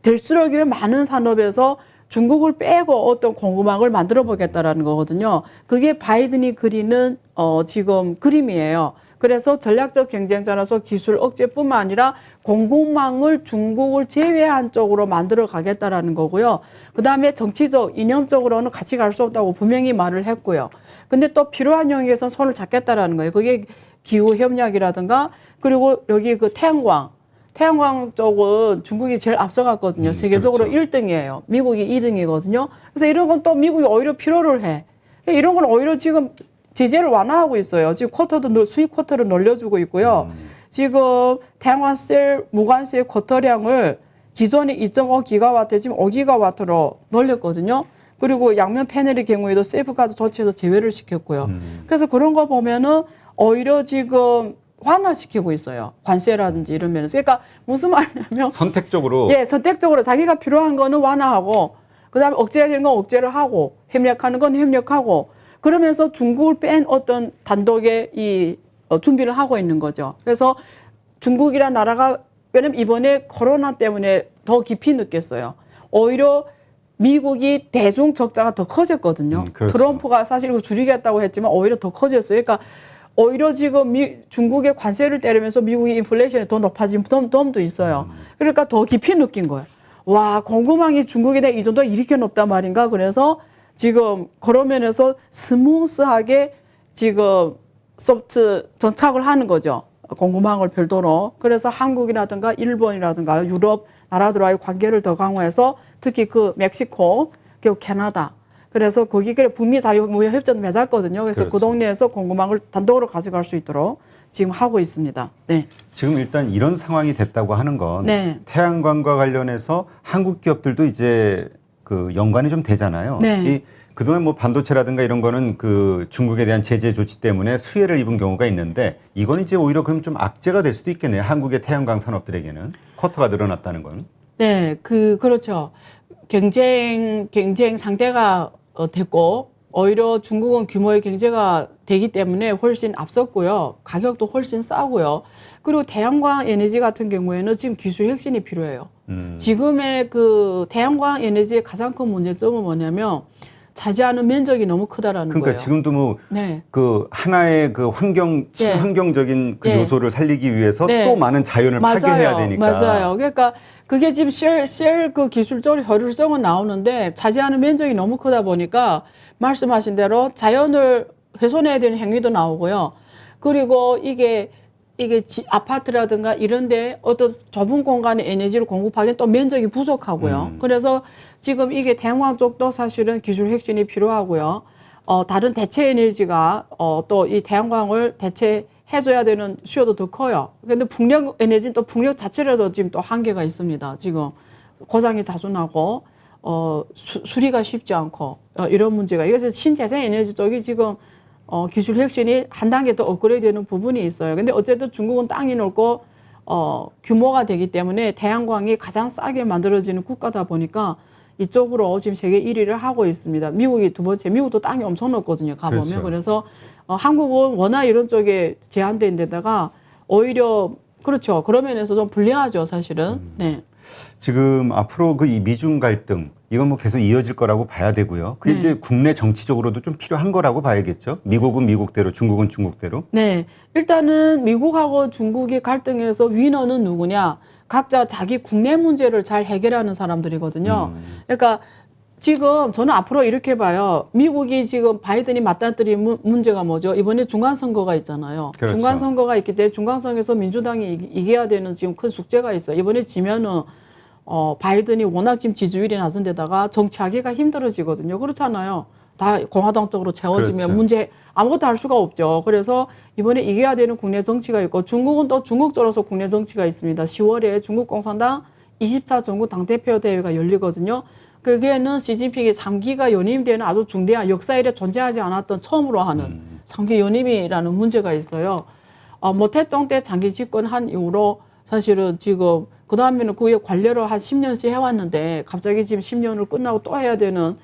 될수록 많은 산업에서 중국을 빼고 어떤 공급망을 만들어 보겠다라는 거거든요. 그게 바이든이 그리는 지금 그림이에요. 그래서 전략적 경쟁자라서 기술 억제뿐만 아니라 공급망을 중국을 제외한 쪽으로 만들어 가겠다라는 거고요. 그다음에 정치적, 이념적으로는 같이 갈 수 없다고 분명히 말을 했고요. 근데 또 필요한 영역에서는 손을 잡겠다라는 거예요. 그게 기후 협력이라든가, 그리고 여기 그 태양광 쪽은 중국이 제일 앞서갔거든요. 세계적으로 그렇죠. 1등이에요. 미국이 2등이거든요. 그래서 이런 건 또 미국이 오히려 필요를 해. 이런 건 오히려 지금 제재를 완화하고 있어요. 지금 수입 쿼터를 늘려주고 있고요. 지금 태양광셀, 무관세 쿼터량을 기존에 2.5기가와트 지금 5기가와트로 늘렸거든요. 그리고 양면 패널의 경우에도 세이프가드 조치해서 제외를 시켰고요. 그래서 그런 거 보면은 오히려 지금 완화시키고 있어요. 관세라든지 이런 면에서. 그러니까 무슨 말이냐면 선택적으로. 예, 선택적으로 자기가 필요한 거는 완화하고, 그다음에 억제해야 되는 건 억제를 하고, 협력하는 건 협력하고, 그러면서 중국을 뺀 어떤 단독의 준비를 하고 있는 거죠. 그래서 중국이란 나라가, 왜냐면 이번에 코로나 때문에 더 깊이 느꼈어요. 오히려 미국이 대중 적자가 더 커졌거든요. 그렇죠. 트럼프가 사실 이거 줄이겠다고 했지만 오히려 더 커졌어요. 그러니까 오히려 지금 중국의 관세를 때리면서 미국의 인플레이션이 더 높아진 덤도 있어요. 그러니까 더 깊이 느낀 거예요. 와, 공급망이 중국에 대해 이 정도 이렇게 높단 말인가. 그래서 지금 그런 면에서 스무스하게 지금 소프트 정착을 하는 거죠. 공급망을 별도로. 그래서 한국이라든가 일본이라든가 유럽 나라들과의 관계를 더 강화해서 특히 그 멕시코, 그리고 캐나다. 그래서 거기 북미 자유무역협정도 맺었거든요. 그래서 그렇죠. 그 동네에서 공급망을 단독으로 가져갈 수 있도록 지금 하고 있습니다. 네. 지금 일단 이런 상황이 됐다고 하는 건 네. 태양광과 관련해서 한국 기업들도 이제 그 연관이 좀 되잖아요. 네. 그동안 뭐 반도체라든가 이런 거는 그 중국에 대한 제재 조치 때문에 수혜를 입은 경우가 있는데, 이건 이제 오히려 그럼 좀 악재가 될 수도 있겠네요. 한국의 태양광 산업들에게는 쿼터가 늘어났다는 건. 네, 그렇죠. 경쟁 상대가 됐고, 오히려 중국은 규모의 경제가 되기 때문에 훨씬 앞섰고요. 가격도 훨씬 싸고요. 그리고 태양광 에너지 같은 경우에는 지금 기술 혁신이 필요해요. 지금의 그 태양광 에너지의 가장 큰 문제점은 뭐냐면 차지하는 면적이 너무 크다라는 그러니까 거예요. 지금도 뭐 네. 그 하나의 그 친환경적인 그 네. 요소를 살리기 위해서 네. 또 많은 자연을 파괴해야 되니까. 맞아요. 그러니까 그게 지금 셀 그 기술적으로 효율성은 나오는데 차지하는 면적이 너무 크다 보니까 말씀하신 대로 자연을 훼손해야 되는 행위도 나오고요. 그리고 이게 아파트라든가 이런데 어떤 좁은 공간에 에너지를 공급하기엔 또 면적이 부족하고요. 그래서 지금 이게 태양광 쪽도 사실은 기술 혁신이 필요하고요. 다른 대체 에너지가 또 이 태양광을 대체해줘야 되는 수요도 더 커요. 그런데 풍력 에너지는 또 풍력 자체라도 지금 또 한계가 있습니다. 지금 고장이 자주 나고 수리가 쉽지 않고 이런 문제가. 그래서 신재생 에너지 쪽이 지금 기술 혁신이 한 단계 더 업그레이드되는 부분이 있어요. 근데 어쨌든 중국은 땅이 넓고 규모가 되기 때문에 태양광이 가장 싸게 만들어지는 국가다 보니까 이쪽으로 지금 세계 1위를 하고 있습니다. 미국이 두 번째, 미국도 땅이 엄청 넓거든요. 가보면. 그렇죠. 그래서 한국은 워낙 이런 쪽에 제한된 데다가 오히려 그렇죠. 그런 면에서 좀 불리하죠, 사실은. 네. 지금 앞으로 그 이 미중 갈등 이건 뭐 계속 이어질 거라고 봐야 되고요. 그게 네. 이제 국내 정치적으로도 좀 필요한 거라고 봐야겠죠. 미국은 미국대로, 중국은 중국대로. 네. 일단은 미국하고 중국이 갈등에서 위너는 누구냐? 각자 자기 국내 문제를 잘 해결하는 사람들이거든요. 그러니까 지금 저는 앞으로 이렇게 봐요. 미국이 지금 바이든이 맞닥뜨린 문제가 뭐죠? 이번에 중간선거가 있잖아요. 그렇죠. 중간선거가 있기 때문에 중간선거에서 민주당이 이겨야 되는 지금 큰 숙제가 있어요. 이번에 지면은 바이든이 워낙 지금 지지율이 낮은 데다가 정치하기가 힘들어지거든요. 그렇잖아요. 다 공화당 쪽으로 채워지면 그렇죠. 문제 아무것도 할 수가 없죠. 그래서 이번에 이겨야 되는 국내 정치가 있고 중국은 또 중국적으로서 국내 정치가 있습니다. 10월에 중국 공산당 20차 전국 당대표 대회가 열리거든요. 그게는 시진핑이 3기가 연임되는 아주 중대한 역사 이래 존재하지 않았던 처음으로 하는 3기 연임이라는 문제가 있어요. 모태동 때 장기 집권한 이후로 사실은 지금 그 다음에는 그에 관례로 한 10년씩 해왔는데 갑자기 지금 10년을 끝나고 또 해야 되는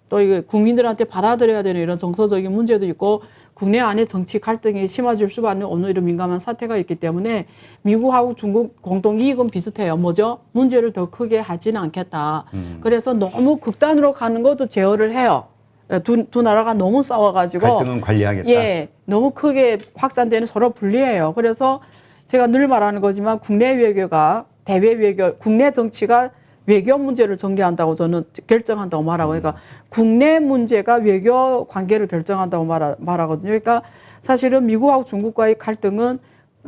또 이게 국민들한테 받아들여야 되는 이런 정서적인 문제도 있고 국내 안에 정치 갈등이 심해질 수밖에 없는 이런 민감한 사태가 있기 때문에 미국하고 중국 공동 이익은 비슷해요. 뭐죠? 문제를 더 크게 하지는 않겠다. 그래서 너무 극단으로 가는 것도 제어를 해요. 두 나라가 너무 싸워가지고 갈등은 관리하겠다. 예, 너무 크게 확산되는 서로 불리해요. 그래서 제가 늘 말하는 거지만 국내 외교가 대외 외교, 국내 정치가 외교 문제를 정리한다고 저는 결정한다고 말하고, 그러니까 국내 문제가 외교 관계를 결정한다고 말하거든요. 그러니까 사실은 미국하고 중국과의 갈등은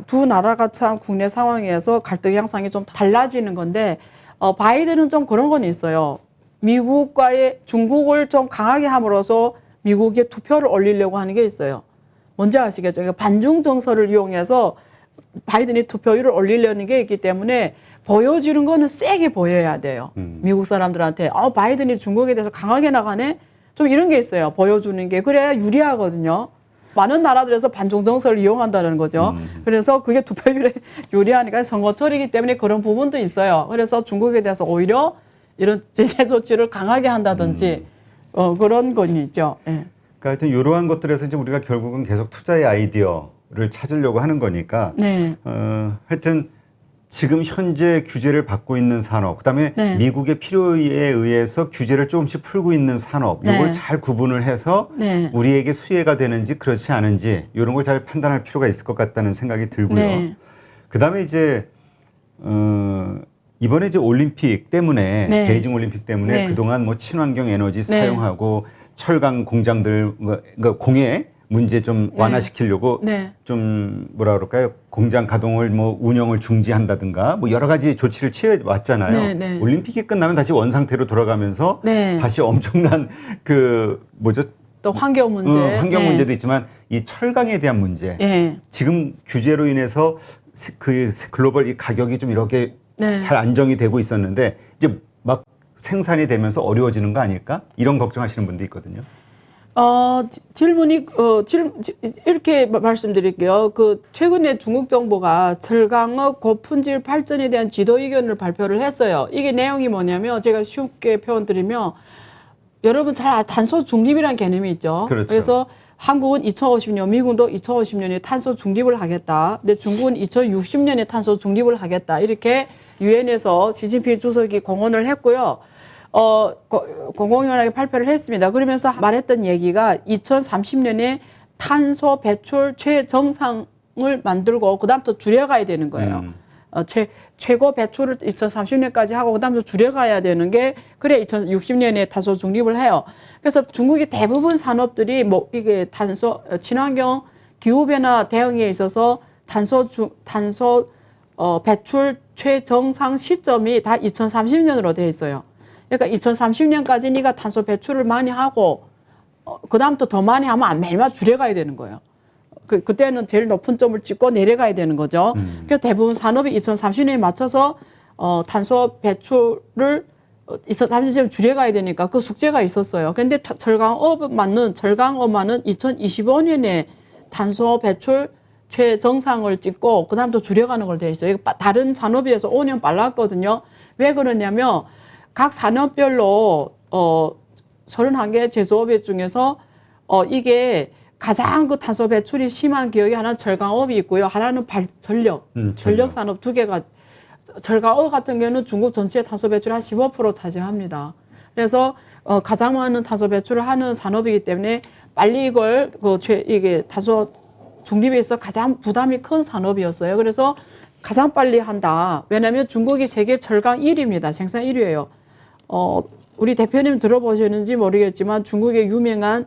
두 나라가 참 국내 상황에서 갈등 양상이 좀 달라지는 건데, 바이든은 좀 그런 건 있어요. 미국과의 중국을 좀 강하게 함으로써 미국의 투표를 올리려고 하는 게 있어요. 뭔지 아시겠죠? 그러니까 반중 정서를 이용해서 바이든이 투표율을 올리려는 게 있기 때문에 보여주는 거는 세게 보여야 돼요. 미국 사람들한테 바이든이 중국에 대해서 강하게 나가네? 좀 이런 게 있어요. 보여주는 게. 그래야 유리하거든요. 많은 나라들에서 반중 정서를 이용한다는 거죠. 그래서 그게 투표율에 유리하니까 선거철이기 때문에 그런 부분도 있어요. 그래서 중국에 대해서 오히려 이런 제재 조치를 강하게 한다든지 그런 건 있죠. 예. 그러니까 하여튼 이러한 것들에서 이제 우리가 결국은 계속 투자의 아이디어를 찾으려고 하는 거니까 네. 하여튼 지금 현재 규제를 받고 있는 산업, 그다음에 네. 미국의 필요에 의해서 규제를 조금씩 풀고 있는 산업, 네. 이걸 잘 구분을 해서 네. 우리에게 수혜가 되는지 그렇지 않은지 이런 걸 잘 판단할 필요가 있을 것 같다는 생각이 들고요. 네. 그다음에 이제 이번에 이제 올림픽 때문에 네. 베이징 올림픽 때문에 네. 그동안 뭐 친환경 에너지 사용하고 철강 공장들 그러니까 공해 문제 좀 완화시키려고 네. 좀 뭐라 그럴까요? 공장 가동을 뭐 운영을 중지한다든가 뭐 여러 가지 조치를 취해 왔잖아요. 네, 네. 올림픽이 끝나면 다시 원상태로 돌아가면서 네. 다시 엄청난 그 뭐죠? 또 환경 문제. 환경 네. 문제도 있지만 이 철강에 대한 문제. 예. 지금 규제로 인해서 그 글로벌 이 가격이 좀 이렇게 네. 잘 안정이 되고 있었는데 이제 막 생산이 되면서 어려워지는 거 아닐까? 이런 걱정하시는 분도 있거든요. 질문이 이렇게 말씀드릴게요. 최근에 중국 정부가 철강업 고품질 발전에 대한 지도 의견을 발표를 했어요. 이게 내용이 뭐냐면 제가 쉽게 표현드리면 여러분 잘 탄소 중립이라는 개념이 있죠. 그렇죠. 그래서 한국은 2050년, 미국도 2050년에 탄소 중립을 하겠다. 근데 중국은 2060년에 탄소 중립을 하겠다. 이렇게 유엔에서 시진핑 주석이 공언을 했고요. 공공연하게 발표를 했습니다. 그러면서 말했던 얘기가 2030년에 탄소 배출 최정상을 만들고 그다음부터 줄여가야 되는 거예요. 최고 배출을 2030년까지 하고 그다음부터 줄여가야 되는 게 그래 2060년에 탄소 중립을 해요. 그래서 중국의 대부분 산업들이 뭐 이게 친환경 기후 변화 대응에 있어서 탄소 배출 최정상 시점이 다 2030년으로 되어 있어요. 그러니까 2030년까지 네가 탄소 배출을 많이 하고 그다음부터 더 많이 하면 매일마다 줄여가야 되는 거예요. 그때는 제일 높은 점을 찍고 내려가야 되는 거죠. 그래서 대부분 산업이 2030년에 맞춰서 탄소 배출을 2030년 줄여가야 되니까 그 숙제가 있었어요. 그런데 철강업만은 2025년에 탄소 배출 최정상을 찍고 그다음 또 줄여가는 걸 돼 있어요. 이거 다른 산업에 비해서 5년 빨랐거든요. 왜 그러냐면 각 산업별로 31개 제조업의 중에서 이게 가장 그 탄소 배출이 심한 기업이 하나는 철강업이 있고요. 하나는 전력 산업 두 개가 철강업 같은 경우는 중국 전체 탄소 배출 한 15% 차지합니다. 그래서 가장 많은 탄소 배출을 하는 산업이기 때문에 빨리 이걸 이게 탄소 중립에 있어 가장 부담이 큰 산업이었어요. 그래서 가장 빨리 한다. 왜냐하면 중국이 세계 철강 1위입니다. 생산 1위예요. 우리 대표님 들어보셨는지 모르겠지만 중국의 유명한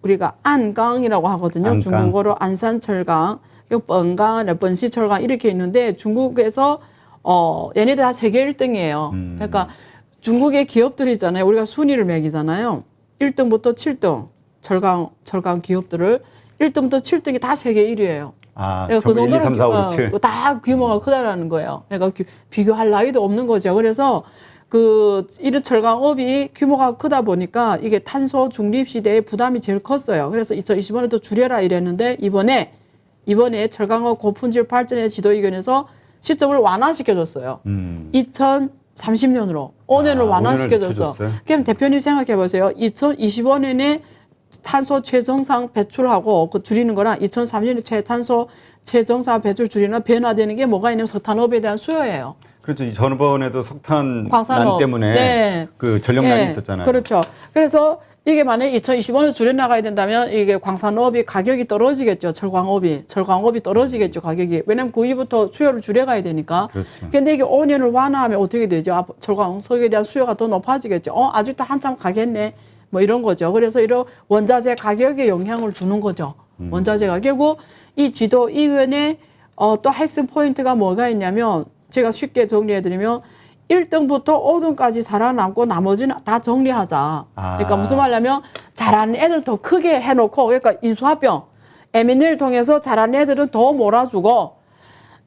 우리가 안강이라고 하거든요. 안강. 중국어로 안산철강, 뻔강, 번시철강 이렇게 있는데 중국에서 얘네들 다 세계 1등이에요. 그러니까 중국의 기업들 있잖아요. 우리가 순위를 매기잖아요. 1등부터 7등 철강 기업들을 1등부터 7등이 다 세계 1위예요. 아, 그러니까 그 1, 2, 3, 4, 5, 6, 7. 다 규모가 크다라는 거예요. 그러니까 비교할 나위도 없는 거죠. 그래서 이런 철강업이 규모가 크다 보니까 이게 탄소 중립 시대에 부담이 제일 컸어요. 그래서 2025년도 줄여라 이랬는데 이번에 철강업 고품질 발전의 지도 의견에서 시점을 완화시켜줬어요. 2030년으로 5년을 완화시켜줬어. 그럼 대표님 생각해 보세요. 2025년에 탄소 최정상 배출하고 그 줄이는 거랑 2030년에 탄소 최정상 배출 줄이는 변화되는 게 뭐가 있냐면 석탄업에 대한 수요예요. 그렇죠. 이 전번에도 석탄 광산업. 난 때문에 네. 그 전력난이 있었잖아요. 그렇죠. 그래서 이게 만약에 2025년 줄여나가야 된다면 이게 광산업이 가격이 떨어지겠죠. 철광업이 떨어지겠죠. 가격이. 왜냐면 그 이후부터 수요를 줄여가야 되니까. 그렇죠. 근데 이게 5년을 완화하면 어떻게 되죠? 철광석에 대한 수요가 더 높아지겠죠. 아직도 한참 가겠네. 뭐 이런 거죠. 그래서 이런 원자재 가격에 영향을 주는 거죠. 원자재 가격이고 이 지도 이후에 또 핵심 포인트가 뭐가 있냐면 제가 쉽게 정리해드리면 1등부터 5등까지 살아남고 나머지는 다 정리하자. 그러니까 무슨 말이냐면 잘하는 애들 더 크게 해놓고 그러니까 인수합병 M&A를 통해서 잘하는 애들은 더 몰아주고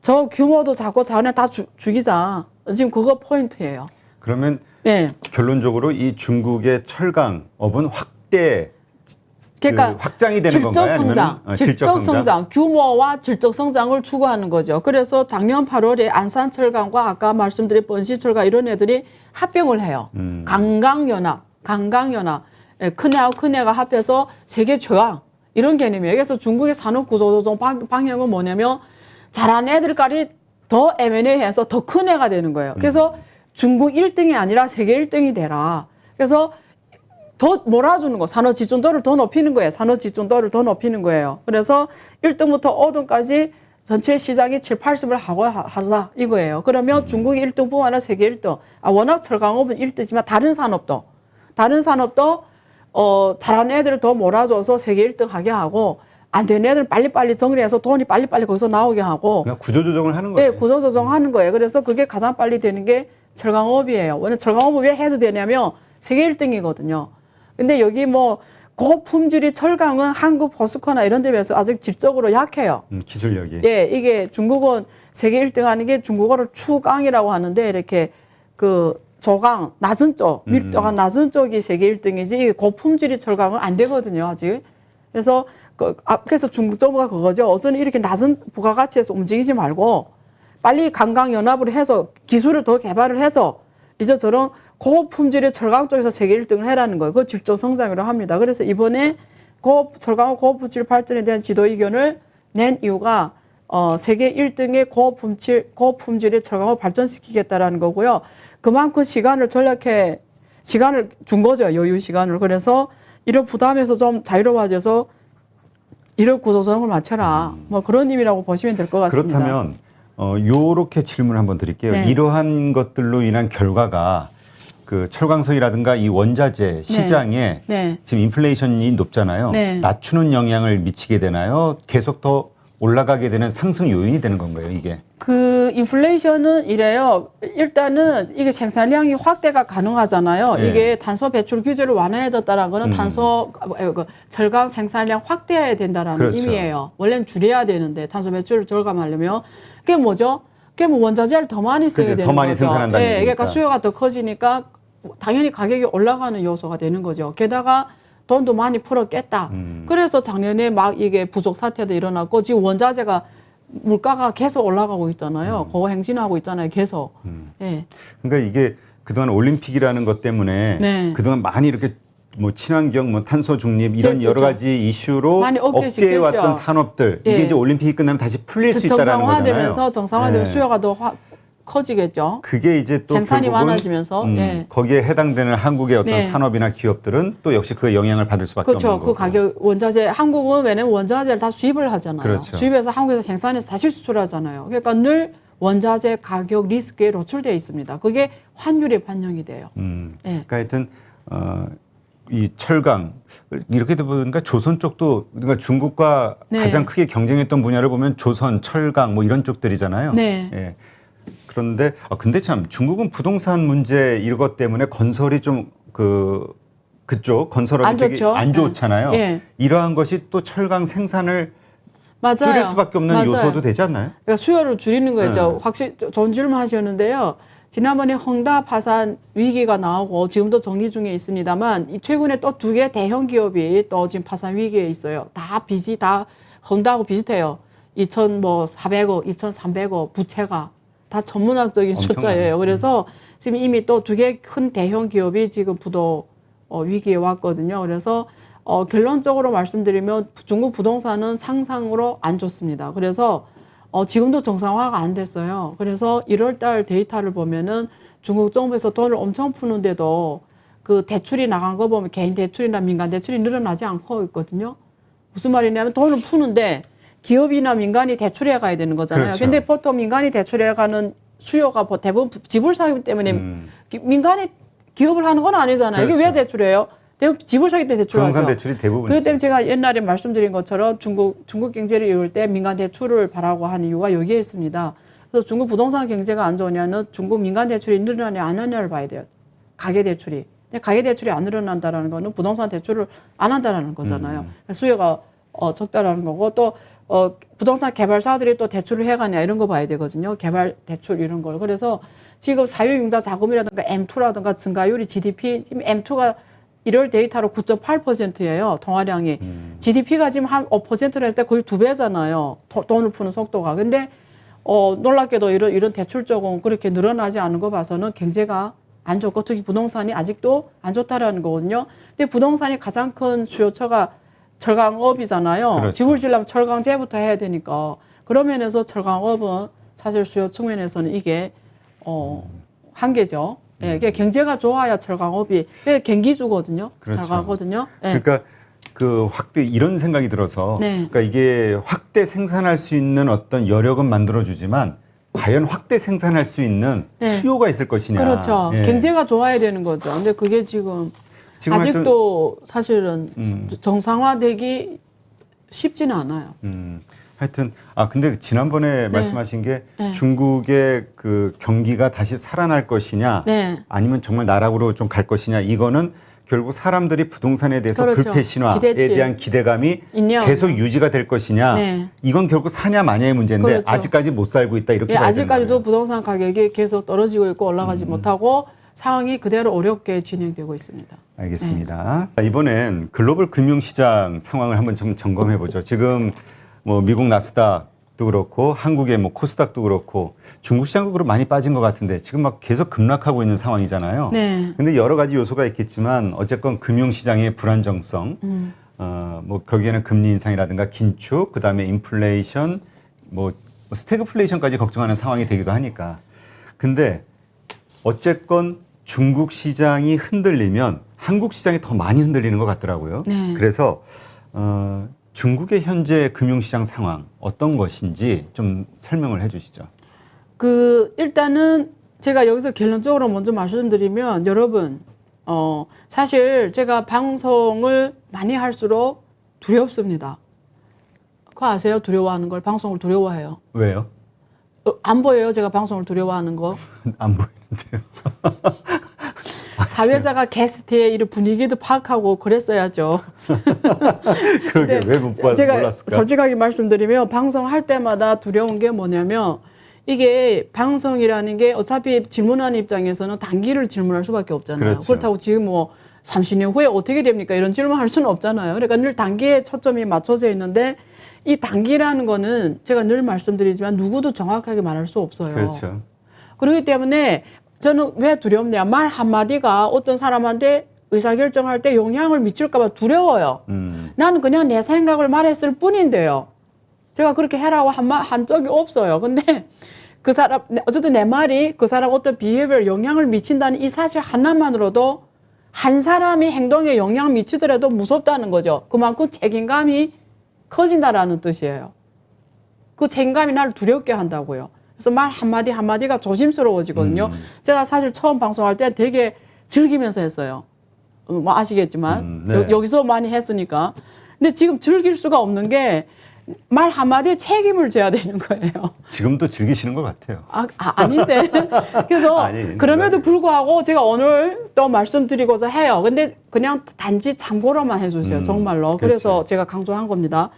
저 규모도 작고 작은 애 다 죽이자. 지금 그거 포인트예요. 그러면 네. 결론적으로 이 중국의 철강업은 그러니까 확장이 되는 건가요? 아니면 질적 성장, 규모와 질적 성장을 추구하는 거죠. 그래서 작년 8월에 안산철강과 아까 말씀드린 번시철강 이런 애들이 합병을 해요. 강강연합, 큰 애하고 큰 애가 합해서 세계 최강 이런 개념이에요. 그래서 중국의 산업 구조조정 방향은 뭐냐면 잘하는 애들까지 더 M&A해서 더 큰 애가 되는 거예요. 그래서 중국 1등이 아니라 세계 1등이 되라. 그래서 더 몰아주는 거, 산업 집중도를 더 높이는 거예요. 그래서 1등부터 5등까지 전체 시장이 7, 80을 하자 이거예요. 그러면 중국이 1등뿐만 아니라 세계 1등. 워낙 철강업은 1등이지만 다른 산업도 잘하는 애들을 더 몰아줘서 세계 1등 하게 하고 안 되는 애들 빨리빨리 정리해서 돈이 빨리빨리 거기서 나오게 하고. 그러니까 구조조정을 하는 거예요. 네, 구조조정하는 거예요. 그래서 그게 가장 빨리 되는 게 철강업이에요. 왜냐면 철강업은 왜 해도 되냐면 세계 1등이거든요. 근데 여기 뭐 고품질이 철강은 한국 포스코나 이런 데 비해서 아직 질적으로 약해요. 기술력이. 예, 이게 중국은 세계 1등 하는 게 중국어로 추강이라고 하는데 이렇게 그 조강, 낮은 쪽, 밀도가 낮은 쪽이 세계 1등이지 고품질이 철강은 안 되거든요, 아직. 그래서 그래서 중국 정부가 그거죠. 우선 이렇게 낮은 부가가치에서 움직이지 말고 빨리 강강연합을 해서 기술을 더 개발을 해서 이제 저런 고품질의 철강 쪽에서 세계 1등을 해라는 거예요. 그거 질적 성장이라고 합니다. 그래서 이번에 철강과 고품질 발전에 대한 지도 의견을 낸 이유가 세계 1등의 고품질의 철강을 발전시키겠다라는 거고요. 그만큼 시간을 준 거죠. 여유 시간을. 그래서 이런 부담에서 좀 자유로워져서 이런 구조조정을 맞춰라. 뭐 그런 의미라고 보시면 될 것 같습니다. 그렇다면 요렇게 질문을 한번 드릴게요. 네. 이러한 것들로 인한 결과가 그 철강석이라든가 이 원자재 시장에 네. 지금 인플레이션이 높잖아요. 네. 낮추는 영향을 미치게 되나요? 계속 더 올라가게 되는 상승 요인이 되는 건가요, 이게? 그 인플레이션은 이래요. 일단은 이게 생산량이 확대가 가능하잖아요. 네. 이게 탄소 배출 규제를 완화해줬다는 거는 철강 생산량 확대해야 된다라는 그렇죠. 의미예요. 원래는 줄여야 되는데 탄소 배출을 절감하려면 그게 뭐죠? 그게 뭐 원자재를 더 많이 써야 그렇죠. 되는 더 많이 거죠. 생산한다는 예, 얘기니까. 그러니까 수요가 더 커지니까 당연히 가격이 올라가는 요소가 되는 거죠. 게다가 돈도 많이 풀었겠다. 그래서 작년에 막 이게 부족 사태도 일어났고 지금 원자재가 물가가 계속 올라가고 있잖아요. 그거 행진하고 있잖아요. 계속. 예. 그러니까 이게 그동안 올림픽이라는 것 때문에 네. 그동안 많이 이렇게 뭐 친환경, 뭐 탄소 중립 이런 그렇죠. 여러 가지 이슈로 많이 억제해 왔던 억제시켰죠. 산업들 예. 이게 이제 올림픽이 끝나면 다시 풀릴 수 있다라는 거잖아요. 정상화되면서 정상화되면 예. 수요가 더 커지겠죠. 그게 이제 또 생산이 결국은 많아지면서 예. 거기에 해당되는 한국의 어떤 네. 산업이나 기업들은 또 역시 그 영향을 받을 수밖에 그렇죠. 없는 거고. 그 가격 원자재 한국은 왜냐면 원자재를 다 수입을 하잖아요. 그렇죠. 수입해서 한국에서 생산해서 다시 수출하잖아요. 그러니까 늘 원자재 가격 리스크에 노출되어 있습니다. 그게 환율에 반영이 돼요. 예. 그러니까 하여튼 이 철강 이렇게 보니까 조선 쪽도 그러니까 중국과 네. 가장 크게 경쟁했던 분야를 보면 조선, 철강 뭐 이런 쪽들이잖아요. 네. 예. 그런데 근데 참 중국은 부동산 문제 이것 때문에 건설이 좀 그쪽 건설업이 안 되게 좋죠. 안 좋잖아요. 예. 이러한 것이 또 철강 생산을 맞아요. 줄일 수밖에 없는 맞아요. 요소도 되지 않나요? 그러니까 수요를 줄이는 거죠. 네. 확실히 좋은 질문 하셨는데요. 지난번에 헝다 파산 위기가 나오고 지금도 정리 중에 있습니다만 이 최근에 또 두 개 대형 기업이 또 지금 파산 위기에 있어요. 다 빚이 다 헝다하고 비슷해요. 2,400억, 2,300억 부채가 다 전문학적인 숫자예요. 그래서 지금 이미 또 두 개 큰 대형 기업이 지금 부도 위기에 왔거든요. 그래서 결론적으로 말씀드리면 중국 부동산은 상상으로 안 좋습니다. 그래서 지금도 정상화가 안 됐어요. 그래서 1월 달 데이터를 보면은 중국 정부에서 돈을 엄청 푸는데도 그 대출이 나간 거 보면 개인 대출이나 민간 대출이 늘어나지 않고 있거든요. 무슨 말이냐면 돈을 푸는데 기업이나 민간이 대출해 가야 되는 거잖아요. 그렇죠. 근데 보통 민간이 대출해 가는 수요가 대부분 지불 사기 때문에 민간이 기업을 하는 건 아니잖아요. 그렇죠. 이게 왜 대출해요? 대부분 지불 사기 때 대출하죠. 부동산 대출이 대부분. 그렇기 때문에 제가 옛날에 말씀드린 것처럼 중국 경제를 이룰 때 민간 대출을 바라고 하는 이유가 여기에 있습니다. 그래서 중국 부동산 경제가 안 좋으냐는 중국 민간 대출이 늘어나냐 안 하냐를 봐야 돼요. 가계 대출이. 근데 가계 대출이 안 늘어난다라는 거는 부동산 대출을 안 한다라는 거잖아요. 수요가 적다라는 거고 또 부동산 개발사들이 또 대출을 해가냐 이런 거 봐야 되거든요. 개발 대출 이런 걸. 그래서 지금 사유융자 자금이라든가 M2라든가 증가율이 GDP 지금 M2가 1월 데이터로 9.8%예요. 통화량이. GDP가 지금 한 5%를 할 때 거의 2배잖아요. 돈을 푸는 속도가. 근데 놀랍게도 이런 대출 쪽은 그렇게 늘어나지 않은 거 봐서는 경제가 안 좋고 특히 부동산이 아직도 안 좋다라는 거거든요. 근데 부동산이 가장 큰 수요처가 철강업이잖아요. 그렇죠. 집을 지으려면 철강재부터 해야 되니까. 그런 면에서 철강업은 사실 수요 측면에서는 이게 한계죠. 예, 이게 경제가 좋아야 철강업이 경기주거든요. 그렇죠. 철강거든요. 예. 그러니까 그 확대 이런 생각이 들어서 네. 그러니까 이게 확대 생산할 수 있는 어떤 여력은 만들어주지만 과연 확대 생산할 수 있는 네. 수요가 있을 것이냐. 그렇죠. 예. 경제가 좋아야 되는 거죠. 근데 그게 지금 아직도 사실은 정상화되기 쉽지는 않아요. 하여튼 근데 지난번에 말씀하신 게 네. 중국의 그 경기가 다시 살아날 것이냐 네. 아니면 정말 나락으로 좀 갈 것이냐 이거는 결국 사람들이 부동산에 대해서 그렇죠. 불패 신화에 기대치. 대한 기대감이 있냐, 계속 없냐. 유지가 될 것이냐 네. 이건 결국 사냐 마냐의 문제인데 그렇죠. 아직까지 못 살고 있다 이렇게 예, 봐야 되는 아직까지도 거예요. 부동산 가격이 계속 떨어지고 있고 올라가지 못하고 상황이 그대로 어렵게 진행되고 있습니다. 알겠습니다. 이번엔 글로벌 금융시장 상황을 한번 좀 점검해 보죠. 지금 뭐 미국 나스닥도 그렇고 한국의 뭐 코스닥도 그렇고 중국 시장도 그렇고 많이 빠진 것 같은데 지금 막 계속 급락하고 있는 상황이잖아요. 네. 근데 여러 가지 요소가 있겠지만 어쨌건 금융시장의 불안정성, 뭐 거기에는 금리 인상이라든가 긴축, 그다음에 인플레이션, 뭐 스태그플레이션까지 걱정하는 상황이 되기도 하니까. 근데 어쨌건 중국 시장이 흔들리면 한국 시장이 더 많이 흔들리는 것 같더라고요. 네. 그래서 중국의 현재 금융시장 상황 어떤 것인지 좀 설명을 해주시죠. 일단은 제가 여기서 결론적으로 먼저 말씀드리면 여러분 사실 제가 방송을 많이 할수록 두렵습니다. 그거 아세요? 두려워하는 걸 방송을 두려워해요. 왜요? 안 보여요? 제가 방송을 두려워하는 거. 안 보이는데요. 사회자가 게스트의 이런 분위기도 파악하고 그랬어야죠. 그러게 왜 못 제가 몰랐을까? 솔직하게 말씀드리면 방송할 때마다 두려운 게 뭐냐면 이게 방송이라는 게 어차피 질문하는 입장에서는 단기를 질문할 수밖에 없잖아요. 그렇죠. 그렇다고 지금 뭐 30년 후에 어떻게 됩니까? 이런 질문할 수는 없잖아요. 그러니까 늘 단기에 초점이 맞춰져 있는데 이 단기라는 거는 제가 늘 말씀드리지만 누구도 정확하게 말할 수 없어요. 그렇죠. 그렇기 때문에 저는 왜 두렵냐. 말 한마디가 어떤 사람한테 의사결정할 때 영향을 미칠까 봐 두려워요. 나는 그냥 내 생각을 말했을 뿐인데요. 제가 그렇게 해라고 한 적이 없어요. 근데 그 사람, 어쨌든 내 말이 그 사람 어떤 비해별 영향을 미친다는 이 사실 하나만으로도 한 사람이 행동에 영향 미치더라도 무섭다는 거죠. 그만큼 책임감이 커진다라는 뜻이에요. 그 책임감이 나를 두렵게 한다고요. 그래서 말 한마디 한마디가 조심스러워지거든요. 제가 사실 처음 방송할 때 되게 즐기면서 했어요. 뭐 아시겠지만 네. 여기서 많이 했으니까. 근데 지금 즐길 수가 없는 게 말 한마디에 책임을 져야 되는 거예요. 지금도 즐기시는 것 같아요. 아닌데. 그래서 아니, 그럼에도 불구하고 제가 오늘 또 말씀드리고자 해요. 근데 그냥 단지 참고로만 해주세요. 정말로. 그래서 그렇지. 제가 강조한 겁니다.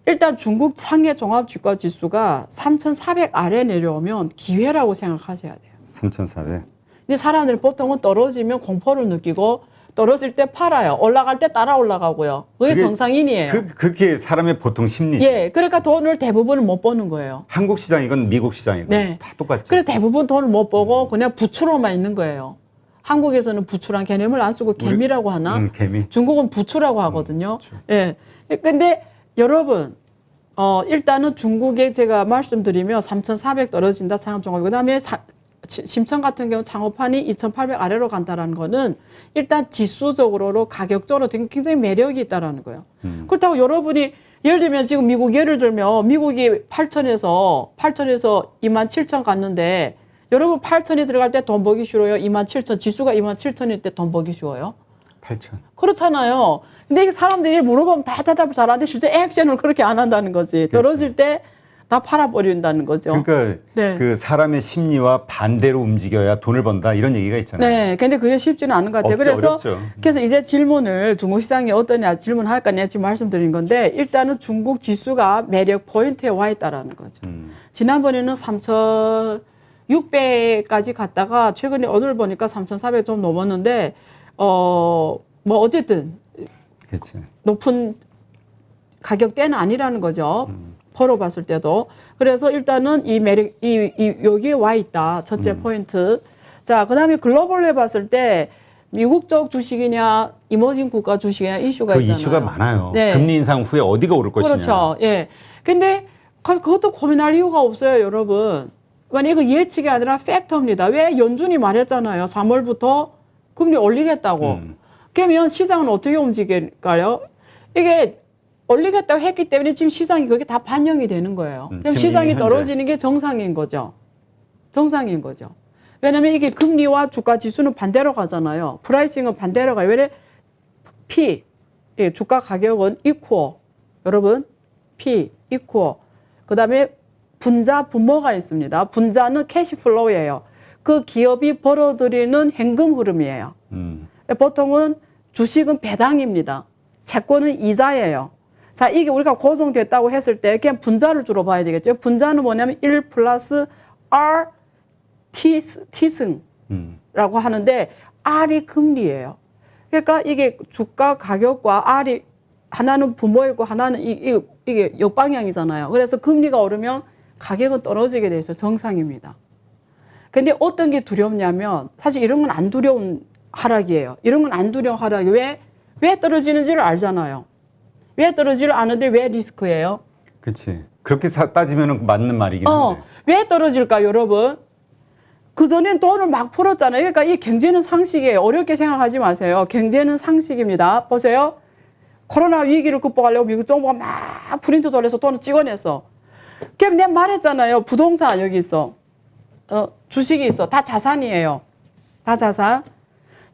일단 중국 상해 종합 주가 지수가 3,400 아래 내려오면 기회라고 생각하셔야 돼요. 3,400. 근데 사람들이 보통은 떨어지면 공포를 느끼고 떨어질 때 팔아요. 올라갈 때 따라 올라가고요. 그게 정상인이에요. 그게 사람의 보통 심리죠. 예, 그러니까 돈을 대부분 못 버는 거예요. 한국 시장이건 미국 시장이건 네. 다 똑같죠. 그래서 대부분 돈을 못 버고 그냥 부추로만 있는 거예요. 한국에서는 부추란 개념을 안 쓰고 개미라고 하나? 개미. 중국은 부추라고 하거든요. 예. 근데 여러분, 일단은 중국에 제가 말씀드리며 3,400 떨어진다 상업종합. 그다음에 심천 같은 경우 창업판이 2,800 아래로 간다라는 거는 일단 지수적으로 가격적으로 굉장히 매력이 있다라는 거예요. 그렇다고 여러분이 예를 들면 지금 미국 예를 들면 미국이 8,000에서 27,000 갔는데 여러분 8,000이 들어갈 때 돈 벌기 쉬워요? 27,000 지수가 27,000일 때 돈 벌기 쉬워요? 8,000. 그렇잖아요. 근데 이게 사람들이 물어보면 다 대답을 잘하는데 실제 액션을 그렇게 안 한다는 거지. 떨어질 때 다 팔아버린다는 거죠. 그러니까 네. 그 사람의 심리와 반대로 움직여야 돈을 번다 이런 얘기가 있잖아요. 네. 근데 그게 쉽지는 않은 것 같아요. 그래서 이제 질문을 중국 시장이 어떠냐 질문할까 내가 지금 말씀드린 건데 일단은 중국 지수가 매력 포인트에 와 있다라는 거죠. 지난번에는 3,600까지 갔다가 최근에 오늘 보니까 3,400 좀 넘었는데 뭐 어쨌든 그렇죠. 높은 가격대는 아니라는 거죠. 걸어봤을 때도. 그래서 일단은 이 매력, 여기에 와 있다. 첫째 포인트. 자, 그 다음에 글로벌로 해봤을 때 미국 쪽 주식이냐, 이머징 국가 주식이냐 이슈가 그 있잖아요. 이슈가 많아요. 네. 금리 인상 후에 어디가 오를 것이냐. 그렇죠. 예. 근데 그것도 고민할 이유가 없어요, 여러분. 만약 이거 예측이 아니라 팩터입니다. 왜 연준이 말했잖아요. 3월부터 금리 올리겠다고. 그러면 시장은 어떻게 움직일까요? 이게 올리겠다고 했기 때문에 지금 시장이 그게 다 반영이 되는 거예요. 그럼 시장이 떨어지는 게 정상인 거죠. 정상인 거죠. 왜냐하면 이게 금리와 주가 지수는 반대로 가잖아요. 프라이싱은 반대로 가요. 왜냐? P, 예, 주가 가격은 이퀄. 여러분, P, 이퀄. 그 다음에 분자, 분모가 있습니다. 분자는 캐시플로우예요. 그 기업이 벌어들이는 현금 흐름이에요. 보통은 주식은 배당입니다. 채권은 이자예요. 자, 이게 우리가 고정됐다고 했을 때 그냥 분자를 주로 봐야 되겠죠. 분자는 뭐냐면 1 플러스 R T승라고 하는데 R이 금리예요. 그러니까 이게 주가 가격과 R이 하나는 부모이고 하나는 이게 역방향이잖아요. 그래서 금리가 오르면 가격은 떨어지게 돼 있어요. 정상입니다. 근데 어떤 게 두렵냐면 사실 이런 건 안 두려운 하락이에요. 이런 건 안 두려운 하락이 왜 떨어지는지를 알잖아요. 왜 떨어지를 아는데 왜 리스크예요? 그렇지. 그렇게 따지면 맞는 말이긴 한데. 왜 떨어질까, 여러분? 그전엔 돈을 막 풀었잖아요. 그러니까 이 경제는 상식이에요. 어렵게 생각하지 마세요. 경제는 상식입니다. 보세요. 코로나 위기를 극복하려고 미국 정부가 막 프린트 돌려서 돈을 찍어냈어. 그럼 내가 말했잖아요. 부동산 여기 있어. 주식이 있어. 다 자산이에요. 다 자산.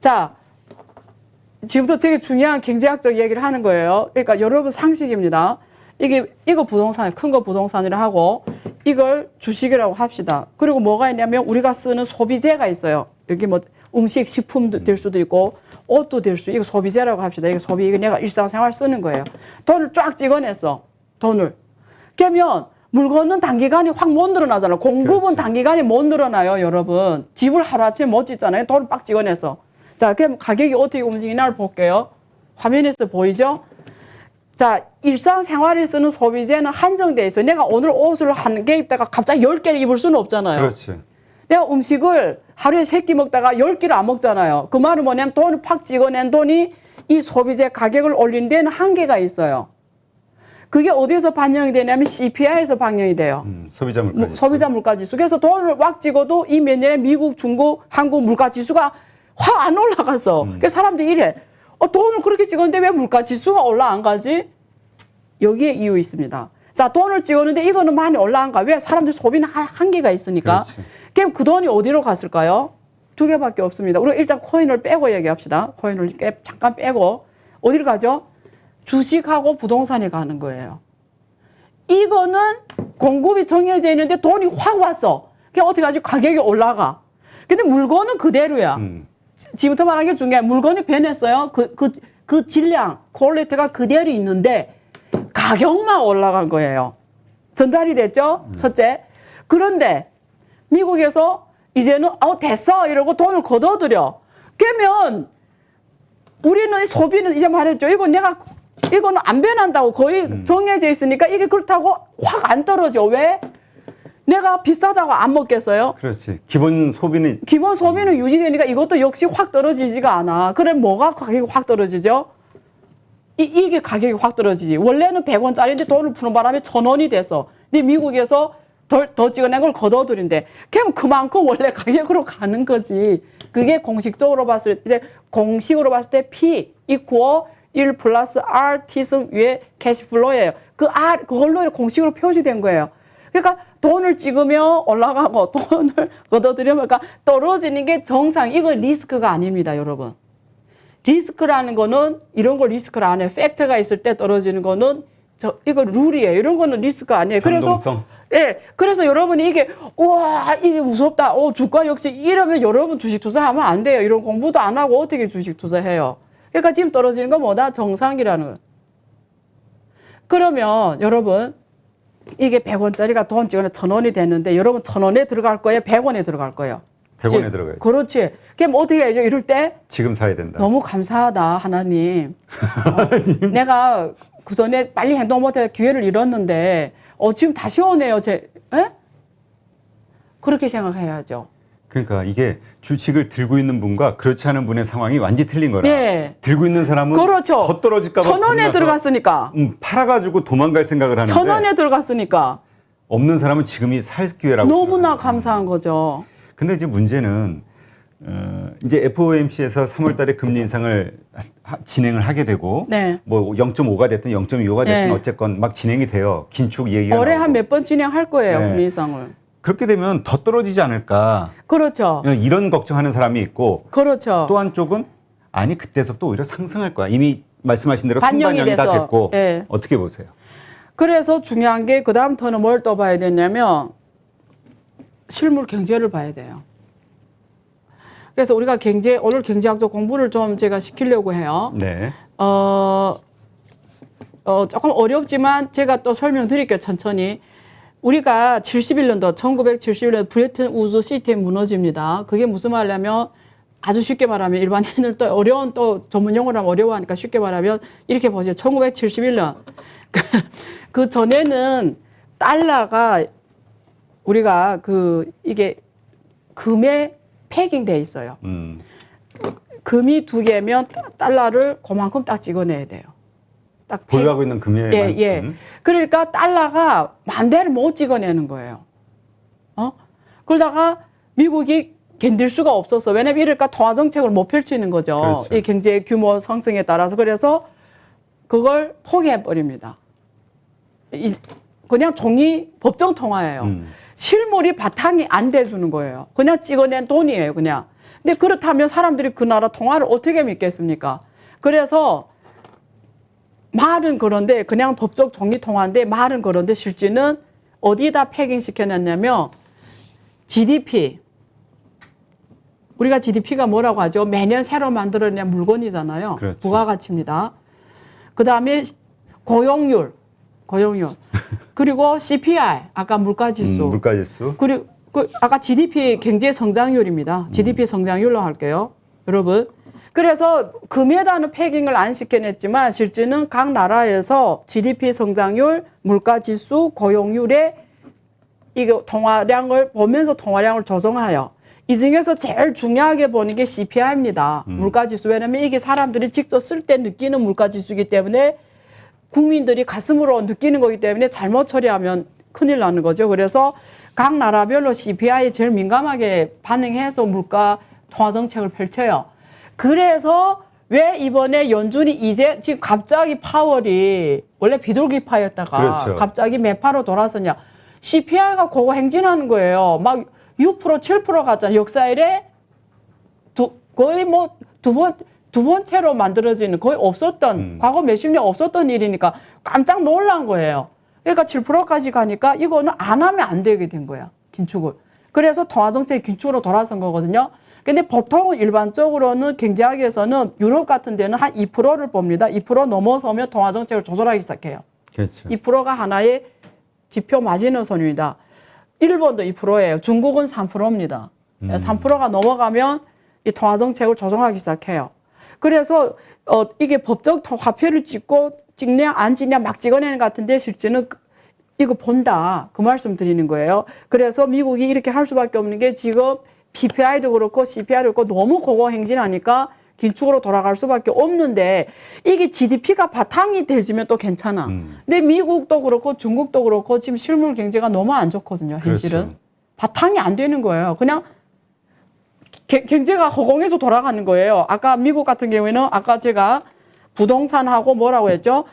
자, 지금도 되게 중요한 경제학적 얘기를 하는 거예요. 그러니까 여러분 상식입니다. 이거 부동산, 큰 거 부동산이라 하고 이걸 주식이라고 합시다. 그리고 뭐가 있냐면 우리가 쓰는 소비재가 있어요. 여기 뭐 음식, 식품도 될 수도 있고 옷도 될 수, 이거 소비재라고 합시다. 이거 내가 일상생활 쓰는 거예요. 돈을 쫙 찍어냈어. 돈을. 그러면 물건은 단기간에 확 못 늘어나잖아요. 공급은 그렇지. 단기간에 못 늘어나요, 여러분. 집을 하루아침에 못 짓잖아요. 돈을 빡 찍어내서. 자, 그럼 가격이 어떻게 움직이나를 볼게요. 화면에서 보이죠? 자, 일상생활에 쓰는 소비재는 한정돼 있어요. 내가 오늘 옷을 한 개 입다가 갑자기 10개를 입을 수는 없잖아요. 그렇지. 내가 음식을 하루에 3끼 먹다가 10끼를 안 먹잖아요. 그 말은 뭐냐면 돈을 팍 찍어낸 돈이 이 소비재 가격을 올린 데는 한계가 있어요. 그게 어디에서 반영이 되냐면 CPI에서 반영이 돼요. 소비자 물가지수. 소비자 물가지수. 그래서 돈을 막 찍어도 이 몇 년에 미국, 중국, 한국 물가지수가 확 안 올라갔어. 그래서 사람들이 이래. 돈을 그렇게 찍었는데 왜 물가지수가 올라 안 가지? 여기에 이유 있습니다. 자, 돈을 찍었는데 이거는 많이 올라간 가. 왜? 사람들 소비는 한계가 있으니까. 그렇지. 그럼 그 돈이 어디로 갔을까요? 두 개밖에 없습니다. 우리가 일단 코인을 빼고 얘기합시다. 코인을 잠깐 빼고. 어디로 가죠? 주식하고 부동산에 가는 거예요. 이거는 공급이 정해져 있는데 돈이 확 왔어. 그럼 어떻게 하지? 가격이 올라가. 근데 물건은 그대로야. 지금부터 말하는 게 중요해. 물건이 변했어요. 그 질량, 퀄리티가 그대로 있는데 가격만 올라간 거예요. 전달이 됐죠? 첫째. 그런데 미국에서 이제는 됐어 이러고 돈을 걷어들여. 그러면 우리는 소비는 이제 말했죠. 이거는 안 변한다고 거의 정해져 있으니까 이게 그렇다고 확 안 떨어져. 왜? 내가 비싸다고 안 먹겠어요? 그렇지. 기본 소비는 유지되니까 이것도 역시 확 떨어지지가 않아. 그래 뭐가 가격이 확 떨어지죠? 이게 가격이 확 떨어지지. 원래는 100원짜리인데 돈을 푸는 바람에 1,000원이 됐어. 근데 미국에서 더 찍어낸 걸 걷어들인데 그럼 그만큼 원래 가격으로 가는 거지. 그게 공식으로 봤을 때 P 이퀄 1 플러스 R T승 위에 캐시플로예요. 그걸로 공식으로 표시된 거예요. 그러니까 돈을 찍으면 올라가고 돈을 걷어들이면 그러니까 떨어지는 게 정상. 이거 리스크가 아닙니다, 여러분. 리스크라는 거는 이런 걸 리스크를 안 해. 팩트가 있을 때 떨어지는 거는 이거 룰이에요. 이런 거는 리스크가 아니에요. 변동성. 그래서 여러분이 이게 무섭다. 주가 역시 이러면 여러분 주식 투자하면 안 돼요. 이런 공부도 안 하고 어떻게 주식 투자해요? 그러니까 지금 떨어지는 건 뭐다? 정상이라는 거예요. 그러면 여러분 이게 100원짜리가 돈 찍어내 1,000원이 됐는데 여러분 1,000원에 들어갈 거예요? 100원에 들어갈 거예요? 100원에 들어가야지. 그렇지. 그럼 어떻게 해야죠? 이럴 때 지금 사야 된다. 너무 감사하다 하나님. 내가 그 전에 빨리 행동 못해 기회를 잃었는데 지금 다시 오네요. 그렇게 생각해야죠. 그러니까 이게 주식을 들고 있는 분과 그렇지 않은 분의 상황이 완전히 틀린 거라. 네. 들고 있는 사람은 그렇죠. 더 떨어질까 봐 1,000원에 들어갔으니까. 팔아가지고 도망갈 생각을 하는데 1,000원에 들어갔으니까. 없는 사람은 지금이 살 기회라고 너무나 생각하거든요. 감사한 거죠. 근데 이제 문제는 이제 FOMC에서 3월달에 금리 인상을 진행을 하게 되고 네. 뭐 0.5가 됐든 0.25가 됐든 네. 어쨌건 막 진행이 돼요. 긴축 얘기가 올해 나오고. 한 몇 번 진행할 거예요. 네. 금리 인상을. 그렇게 되면 더 떨어지지 않을까 그렇죠. 이런 걱정하는 사람이 있고 그렇죠. 또 한쪽은 아니 그때서부터 오히려 상승할 거야. 이미 말씀하신 대로 반영이 선반영이 다 돼서. 됐고 네. 어떻게 보세요? 그래서 중요한 게 그다음부터는 뭘 또 봐야 되냐면 실물 경제를 봐야 돼요. 그래서 우리가 오늘 경제학적 공부를 좀 제가 시키려고 해요. 네. 조금 어렵지만 제가 또 설명드릴게요. 천천히. 우리가 1971년 브레튼 우즈 시스템이 무너집니다. 그게 무슨 말이냐면 아주 쉽게 말하면 일반인들 또 어려운 또 전문 용어로 하면 어려워하니까 쉽게 말하면 이렇게 보죠. 1971년. 그 전에는 달러가 우리가 이게 금에 패킹돼 있어요. 금이 2개면 달러를 그만큼 딱 찍어내야 돼요. 딱 보유하고 있는 금액만큼. 예. 그러니까 달러가 만대를 못 찍어내는 거예요. 그러다가 미국이 견딜 수가 없었어. 왜냐면 이럴까 통화 정책을 못 펼치는 거죠. 그렇죠. 이 경제 규모 상승에 따라서. 그래서 그걸 포기해 버립니다. 그냥 종이 법정 통화예요. 실물이 바탕이 안 돼주는 거예요. 그냥 찍어낸 돈이에요, 그냥. 근데 그렇다면 사람들이 그 나라 통화를 어떻게 믿겠습니까? 그래서 말은 그런데 그냥 법적 종이 통화인데 말은 그런데 실제는 어디다 패킹 시켜놨냐면 GDP. 우리가 GDP가 뭐라고 하죠? 매년 새로 만들어낸 물건이잖아요. 그렇죠. 부가가치입니다. 그다음에 고용률. 그리고 CPI, 아까 물가지수. 물가지수. 그리고 아까 GDP 경제 성장률입니다. GDP 성장률로 할게요. 여러분, 그래서 금에다는 패깅을 안 시켜냈지만 실제는 각 나라에서 GDP 성장률, 물가지수, 고용률에 이거 통화량을 보면서 통화량을 조정하여 이 중에서 제일 중요하게 보는 게 CPI입니다. 물가지수. 왜냐하면 이게 사람들이 직접 쓸 때 느끼는 물가지수이기 때문에 국민들이 가슴으로 느끼는 거기 때문에 잘못 처리하면 큰일 나는 거죠. 그래서 각 나라별로 CPI에 제일 민감하게 반응해서 물가 통화 정책을 펼쳐요. 그래서 왜 이번에 연준이 이제 지금 갑자기 파월이 원래 비둘기파였다가 그렇죠. 갑자기 매파로 돌아서냐. CPI가 그거 행진하는 거예요. 막 6%, 7% 갔잖아요. 역사 이래 거의 뭐 두 번째로 만들어지는 거의 없었던 과거 몇십 년 없었던 일이니까 깜짝 놀란 거예요. 그러니까 7%까지 가니까 이거는 안 하면 안 되게 된 거야. 긴축을. 그래서 통화정책이 긴축으로 돌아선 거거든요. 근데 보통 일반적으로는 경제학에서는 유럽 같은 데는 한 2%를 봅니다. 2% 넘어서면 통화정책을 조절하기 시작해요. 그렇죠. 2%가 하나의 지표 마지노선입니다. 일본도 2%예요. 중국은 3%입니다. 3%가 넘어가면 이 통화정책을 조정하기 시작해요. 그래서 이게 법적 화폐를 찍냐 안 찍냐 막 찍어내는 것 같은데 실제는 이거 본다. 그 말씀 드리는 거예요. 그래서 미국이 이렇게 할 수밖에 없는 게 지금 PPI도 그렇고 CPI도 그렇고 너무 고공행진하니까 긴축으로 돌아갈 수밖에 없는데 이게 GDP가 바탕이 되지면 또 괜찮아. 근데 미국도 그렇고 중국도 그렇고 지금 실물 경제가 너무 안 좋거든요. 현실은. 그렇죠. 바탕이 안 되는 거예요. 그냥 경제가 허공에서 돌아가는 거예요. 아까 미국 같은 경우에는 아까 제가 부동산하고 뭐라고 했죠?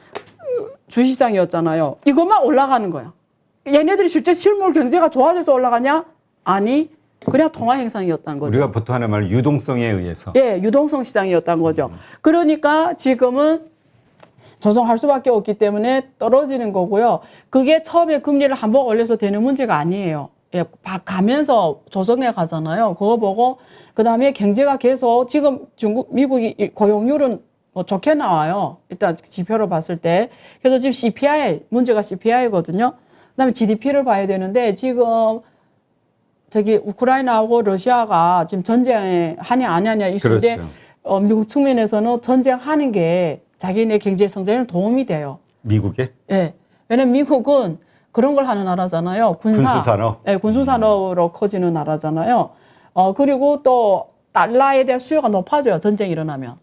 주시장이었잖아요. 이것만 올라가는 거야. 얘네들이 실제 실물 경제가 좋아져서 올라가냐? 아니. 그냥 통화 현상이었다는 거죠. 우리가 보통 하는 말 유동성에 의해서. 예, 유동성 시장이었다는 거죠. 그러니까 지금은 조정할 수밖에 없기 때문에 떨어지는 거고요. 그게 처음에 금리를 한번 올려서 되는 문제가 아니에요. 예, 가면서 조정해 가잖아요. 그거 보고 그다음에 경제가 계속 지금 미국이 고용률은 뭐 좋게 나와요. 일단 지표로 봤을 때. 그래서 지금 CPI 문제가 CPI거든요. 그다음에 GDP를 봐야 되는데 지금 저기 우크라이나하고 러시아가 지금 전쟁에 하냐 안 하냐 이슈인데 그렇죠. 미국 측면에서는 전쟁하는 게 자기네 경제 성장에 도움이 돼요. 미국에? 예. 왜냐면 미국은 그런 걸 하는 나라잖아요. 군수산업. 예, 군수산업으로 커지는 나라잖아요. 그리고 또 달러에 대한 수요가 높아져요. 전쟁이 일어나면.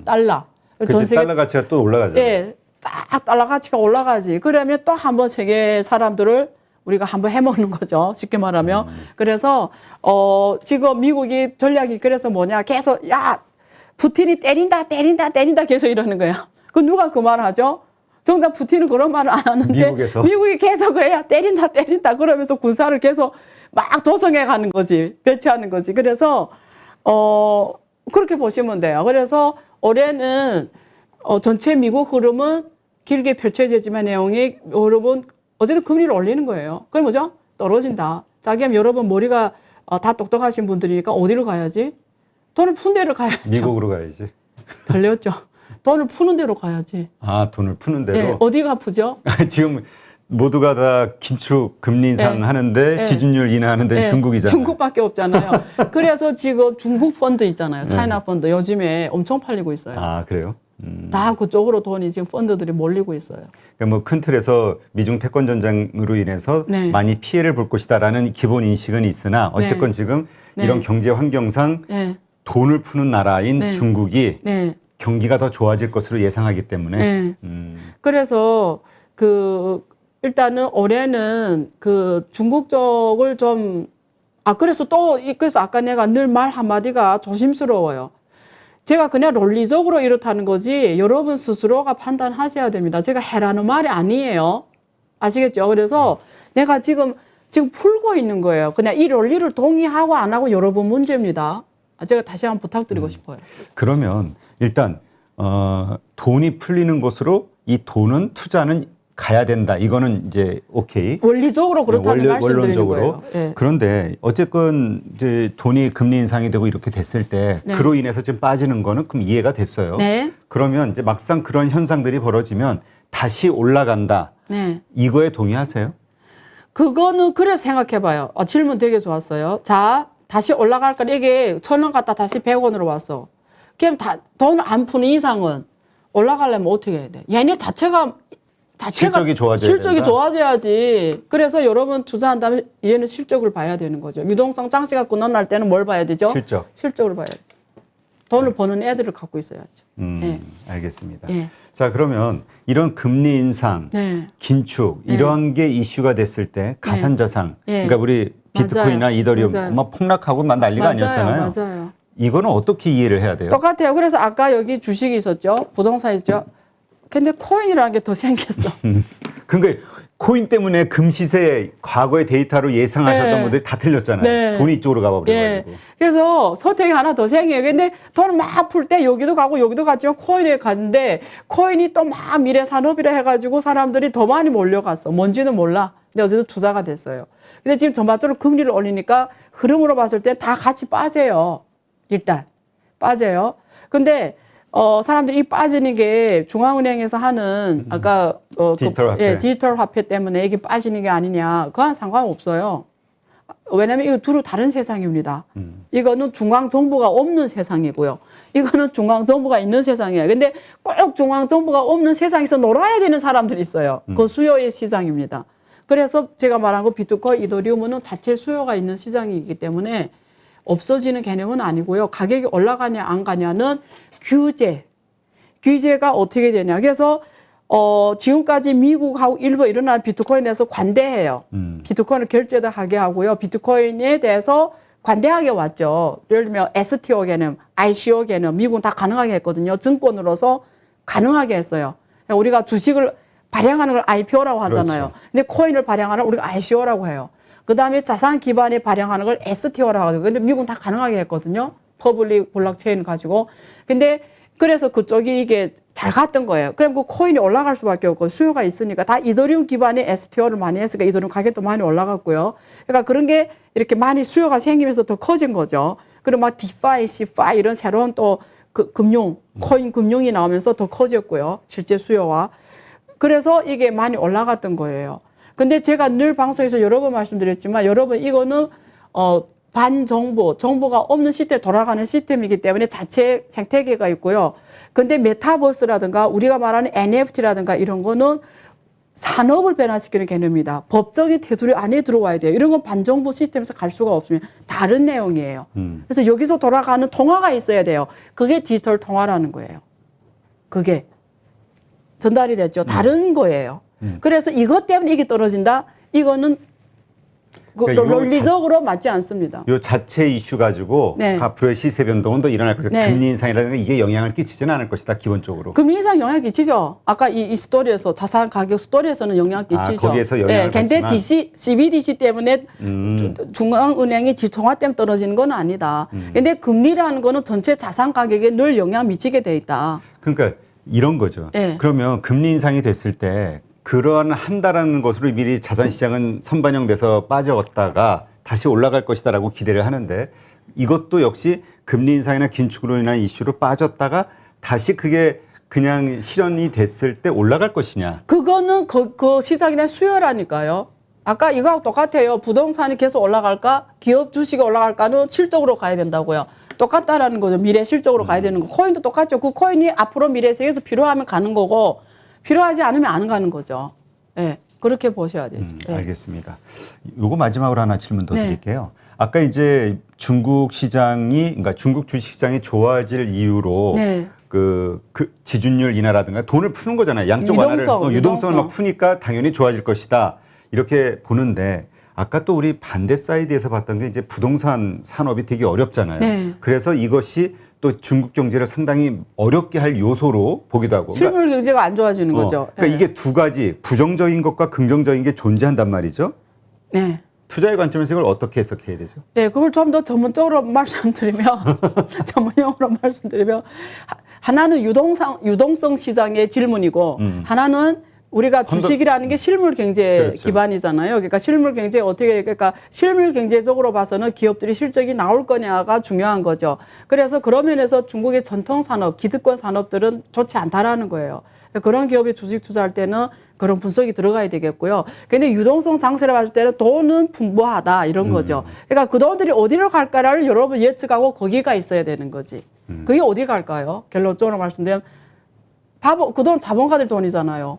달러. 그치, 달러 가치가 또 올라가잖아요. 예. 딱 달러 가치가 올라가지. 그러면 또 한번 세계 사람들을 우리가 한번 해먹는 거죠. 쉽게 말하면. 그래서, 지금 미국이 전략이 그래서 뭐냐. 계속, 야, 푸틴이 때린다 계속 이러는 거야. 그 누가 그 말 하죠? 정작 푸틴은 그런 말을 안 하는데. 미국에서? 미국이 계속 그래야 때린다 그러면서 군사를 계속 막 도성해 가는 거지. 배치하는 거지. 그래서, 그렇게 보시면 돼요. 그래서 올해는, 전체 미국 흐름은 길게 펼쳐지지만 내용이 여러분, 어쨌든 금리를 올리는 거예요. 그럼 뭐죠? 떨어진다. 자기야 여러분 머리가 다 똑똑하신 분들이니까 어디로 가야지? 돈을 푼 데로 가야죠. 미국으로 가야지. 달렸죠. 돈을 푸는 데로 가야지. 아, 돈을 푸는 대로? 네, 어디가 푸죠? 지금 모두가 다 긴축 금리 인상 네. 하는데 네. 지준율 인하하는 데는 네, 중국이잖아요. 중국밖에 없잖아요. 그래서 지금 중국 펀드 있잖아요. 차이나 펀드 요즘에 엄청 팔리고 있어요. 아, 그래요? 다 그쪽으로 돈이 지금 펀드들이 몰리고 있어요. 그러니까 뭐 큰 틀에서 미중 패권 전쟁으로 인해서 네. 많이 피해를 볼 것이다라는 기본 인식은 있으나 어쨌건 네. 지금 네. 이런 경제 환경상 네. 돈을 푸는 나라인 네. 중국이 네. 경기가 더 좋아질 것으로 예상하기 때문에 네. 그래서 일단은 올해는 중국 쪽을 좀 그래서 아까 내가 늘 말 한마디가 조심스러워요. 제가 그냥 논리적으로 이렇다는 거지 여러분 스스로가 판단하셔야 됩니다. 제가 해라는 말이 아니에요. 아시겠죠? 그래서 내가 지금 풀고 있는 거예요. 그냥 이 논리를 동의하고 안 하고 여러분 문제입니다. 제가 다시 한번 부탁드리고 싶어요. 그러면 일단 돈이 풀리는 곳으로 이 돈은 투자는 가야 된다. 이거는 이제 오케이. 원리적으로 그렇다는 말씀드리는 원론적으로. 거예요. 네. 그런데 어쨌건 이제 돈이 금리 인상이 되고 이렇게 됐을 때 네. 그로 인해서 지금 빠지는 거는 그럼 이해가 됐어요. 네. 그러면 이제 막상 그런 현상들이 벌어지면 다시 올라간다. 네. 이거에 동의하세요? 그거는 그래서 생각해봐요. 질문 되게 좋았어요. 자, 다시 올라갈 거라 이게 1,000원 갔다 다시 100원으로 왔어. 그럼 돈 안 푸는 이상은 올라가려면 어떻게 해야 돼? 얘네 자체가 실적이 좋아져야 실적이 된다? 좋아져야지. 그래서 여러분 투자한다면 얘는 실적을 봐야 되는 거죠. 유동성 장세 갖고 넣어날 때는 뭘 봐야 되죠? 실적을 봐야 돼. 돈을 버는 애들을 갖고 있어야죠. 네. 알겠습니다. 네. 자, 그러면 이런 금리 인상, 네. 긴축 이러한 게 이슈가 됐을 때 가산자산, 그러니까 우리 비트코인이나 맞아요. 이더리움 맞아요. 막 폭락하고 막 난리가 아니었잖아요. 맞아요. 이거는 어떻게 이해를 해야 돼요? 똑같아요. 그래서 아까 여기 주식이 있었죠. 부동산 있죠. 근데 코인이라는 게 더 생겼어. 그러니까 코인 때문에 금시세 과거의 데이터로 예상하셨던 네. 분들이 다 틀렸잖아요. 네. 돈이 이쪽으로 가버려가지고. 그래서 선택이 하나 더 생겨요. 근데 돈을 막 풀 때 여기도 가고 여기도 갔지만 코인에 갔는데 코인이 또 막 미래 산업이라 해가지고 사람들이 더 많이 몰려갔어. 뭔지는 몰라. 근데 어쨌든 투자가 됐어요. 근데 지금 전반적으로 금리를 올리니까 흐름으로 봤을 때 다 같이 빠져요. 일단 빠져요. 근데 사람들이 이 빠지는 게 중앙은행에서 하는 아까 디지털 화폐. 디지털 화폐 때문에 이게 빠지는 게 아니냐. 그건 상관없어요. 왜냐면 이거 둘은 다른 세상입니다. 이거는 중앙 정부가 없는 세상이고요. 이거는 중앙 정부가 있는 세상이에요. 근데 꼭 중앙 정부가 없는 세상에서 놀아야 되는 사람들이 있어요. 그 수요의 시장입니다. 그래서 제가 말한 거 비트코인, 이더리움은 자체 수요가 있는 시장이기 때문에 없어지는 개념은 아니고요. 가격이 올라가냐 안 가냐는 규제가 어떻게 되냐. 그래서 지금까지 미국하고 일부 일어난 비트코인에 대해서 관대해요. 비트코인을 결제도 하게 하고요. 비트코인에 대해서 관대하게 왔죠. 예를 들면 STO 개념, ICO 개념, 미국은 다 가능하게 했거든요. 증권으로서 가능하게 했어요. 우리가 주식을 발행하는 걸 IPO라고 하잖아요. 그렇죠. 근데 코인을 발행하는 걸 우리가 ICO라고 해요. 그 다음에 자산 기반에 발행하는 걸 STO라고 하거든요. 근데 미국은 다 가능하게 했거든요. 퍼블릭 블록체인 가지고. 근데 그래서 그쪽이 이게 잘 갔던 거예요. 그럼 그 코인이 올라갈 수밖에 없고 수요가 있으니까 다 이더리움 기반의 STO를 많이 했으니까 이더리움 가격도 많이 올라갔고요. 그러니까 그런 게 이렇게 많이 수요가 생기면서 더 커진 거죠. 그리고 막 디파이, 시파이 이런 새로운 또 그 코인 금융이 나오면서 더 커졌고요. 실제 수요와. 그래서 이게 많이 올라갔던 거예요. 근데 제가 늘 방송에서 여러 번 말씀드렸지만 여러분 이거는 정부가 없는 시스템 돌아가는 시스템이기 때문에 자체 생태계가 있고요. 근데 메타버스라든가 우리가 말하는 NFT라든가 이런 거는 산업을 변화시키는 개념입니다. 법적인 테두리 안에 들어와야 돼요. 이런 건 반정부 시스템에서 갈 수가 없으면 다른 내용이에요. 그래서 여기서 돌아가는 통화가 있어야 돼요. 그게 디지털 통화라는 거예요. 그게 전달이 됐죠. 다른 거예요. 그래서 이것 때문에 이게 떨어진다? 이거는 그러니까 논리적으로 맞지 않습니다. 요 자체 이슈 가지고 네. 앞으로의 시세 변동은 더 일어날 것이다. 네. 금리 인상이라든가 이게 영향을 끼치지는 않을 것이다. 기본적으로. 금리 인상 영향 끼치죠. 아까 이 스토리에서 자산 가격 스토리에서는 영향 끼치죠. 거기에서 영향을 근데 받지만. CBDC 때문에 중앙은행이 지통화 때문에 떨어지는 건 아니다. 근데 금리라는 거는 전체 자산 가격에 늘 영향 미치게 돼 있다. 그러니까 이런 거죠. 네. 그러면 금리 인상이 됐을 때 그러한 한다라는 것으로 미리 자산시장은 선반영돼서 빠져갔다가 다시 올라갈 것이다라고 기대를 하는데 이것도 역시 금리 인상이나 긴축으로 인한 이슈로 빠졌다가 다시 그게 그냥 실현이 됐을 때 올라갈 것이냐. 그거는 그 시장에 대한 수요라니까요. 아까 이거하고 똑같아요. 부동산이 계속 올라갈까? 기업 주식이 올라갈까는 실적으로 가야 된다고요. 똑같다라는 거죠. 미래 실적으로 가야 되는 거. 코인도 똑같죠. 그 코인이 앞으로 미래 세계에서 필요하면 가는 거고 필요하지 않으면 안 가는 거죠. 네, 그렇게 보셔야 되죠. 네. 알겠습니다. 요거 마지막으로 하나 질문 더 네. 드릴게요. 아까 이제 중국 시장이, 그러니까 중국 주식 시장이 좋아질 이유로 네. 그 지준율 인하라든가 돈을 푸는 거잖아요. 양쪽 완화를 유동성을 막 푸니까 당연히 좋아질 것이다. 이렇게 보는데 아까 또 우리 반대 사이드에서 봤던 게 이제 부동산 산업이 되게 어렵잖아요. 네. 그래서 이것이 또 중국 경제를 상당히 어렵게 할 요소로 보기도 하고. 실물 경제가 안 좋아지는 거죠. 그러니까 이게 두 가지 부정적인 것과 긍정적인 게 존재한단 말이죠. 네. 투자의 관점에서 이걸 어떻게 해석해야 되죠? 네, 그걸 좀 더 전문적으로 말씀드리면, 전문용어로 말씀드리면, 하나는 유동성 시장의 질문이고, 하나는 우리가 주식이라는 게 실물 경제 그렇죠. 기반이잖아요. 그러니까 실물 경제 그러니까 실물 경제적으로 봐서는 기업들이 실적이 나올 거냐가 중요한 거죠. 그래서 그런 면에서 중국의 전통 산업, 기득권 산업들은 좋지 않다라는 거예요. 그런 기업에 주식 투자할 때는 그런 분석이 들어가야 되겠고요. 근데 유동성 장세를 봤을 때는 돈은 풍부하다 이런 거죠. 그러니까 그 돈들이 어디로 갈까를 여러분 예측하고 거기가 있어야 되는 거지. 그게 어디 갈까요? 결론적으로 말씀드리면 그돈 자본가들 돈이잖아요.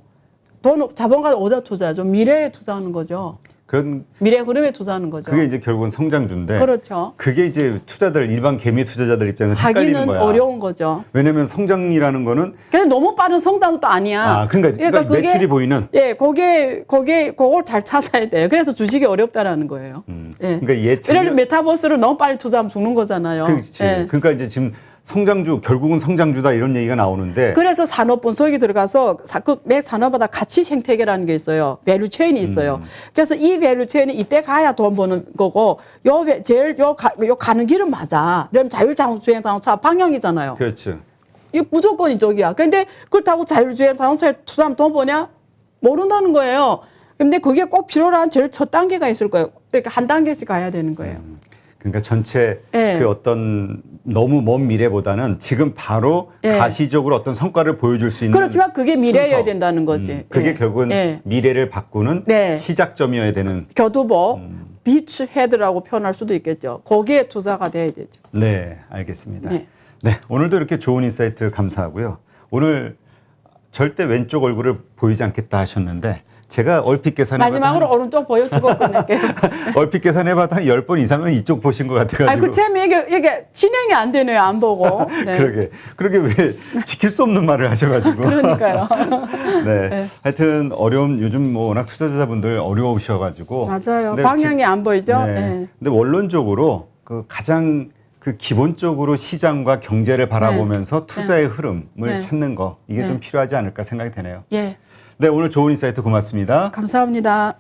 자본가들 어디다 투자하죠? 미래에 투자하는 거죠. 그런 미래 흐름에 투자하는 거죠. 그게 이제 결국은 성장주인데 그렇죠. 그게 이제 투자들 일반 개미 투자자들 입장에서 헷갈리는 하기는 거야. 어려운 거죠. 왜냐하면 성장이라는 거는 근데 너무 빠른 성장도 아니야. 그러니까 그게, 매출이 보이는 예, 그걸 잘 찾아야 돼요. 그래서 주식이 어렵다라는 거예요. 예. 그러니까 예를 들면 메타버스를 너무 빨리 투자하면 죽는 거잖아요. 그렇지. 예. 그러니까 이제 지금 성장주 결국은 성장주다 이런 얘기가 나오는데 그래서 산업 분석이 들어가서 매 산업마다 가치 생태계라는 게 있어요. 밸류 체인이 있어요. 그래서 이 밸류 체인이 이때 가야 돈 버는 거고 요 가는 길은 맞아. 그럼 자율주행 자동차 방향이잖아요. 그렇죠. 이 무조건 이쪽이야. 근데 그렇다고 자율주행 자동차에 투자하면 돈 버냐? 모른다는 거예요. 근데 그게 꼭 필요한 제일 첫 단계가 있을 거예요. 그러니까 한 단계씩 가야 되는 거예요. 그러니까 전체 예. 그 어떤 너무 먼 미래보다는 지금 바로 예. 가시적으로 어떤 성과를 보여줄 수 있는 그렇지만 그게 미래여야 순서. 된다는 거지. 그게 예. 결국은 예. 미래를 바꾸는 네. 시작점이어야 되는. 교두보 비치 헤드라고 표현할 수도 있겠죠. 거기에 투자가 돼야 되죠. 네, 알겠습니다. 네. 네, 오늘도 이렇게 좋은 인사이트 감사하고요. 오늘 절대 왼쪽 얼굴을 보이지 않겠다 하셨는데 제가 얼핏 계산해봐도 마지막으로 오른쪽 보여주고 끝낼게요. 얼핏 계산해봐도 한 10번 이상은 이쪽 보신 것 같아가지고. 아니, 그 참 이게 진행이 안 되네요. 안 보고. 네. 그러게 왜 지킬 수 없는 말을 하셔가지고. 그러니까요. 네. 하여튼 요즘 뭐 워낙 투자자분들 어려우셔가지고. 맞아요. 근데 방향이 안 보이죠. 네. 네. 근데 원론적으로 그 가장 그 기본적으로 시장과 경제를 바라보면서 투자의 흐름을 네. 찾는 거 이게 네. 좀 필요하지 않을까 생각이 되네요. 예. 네, 오늘 좋은 인사이트 고맙습니다. 감사합니다.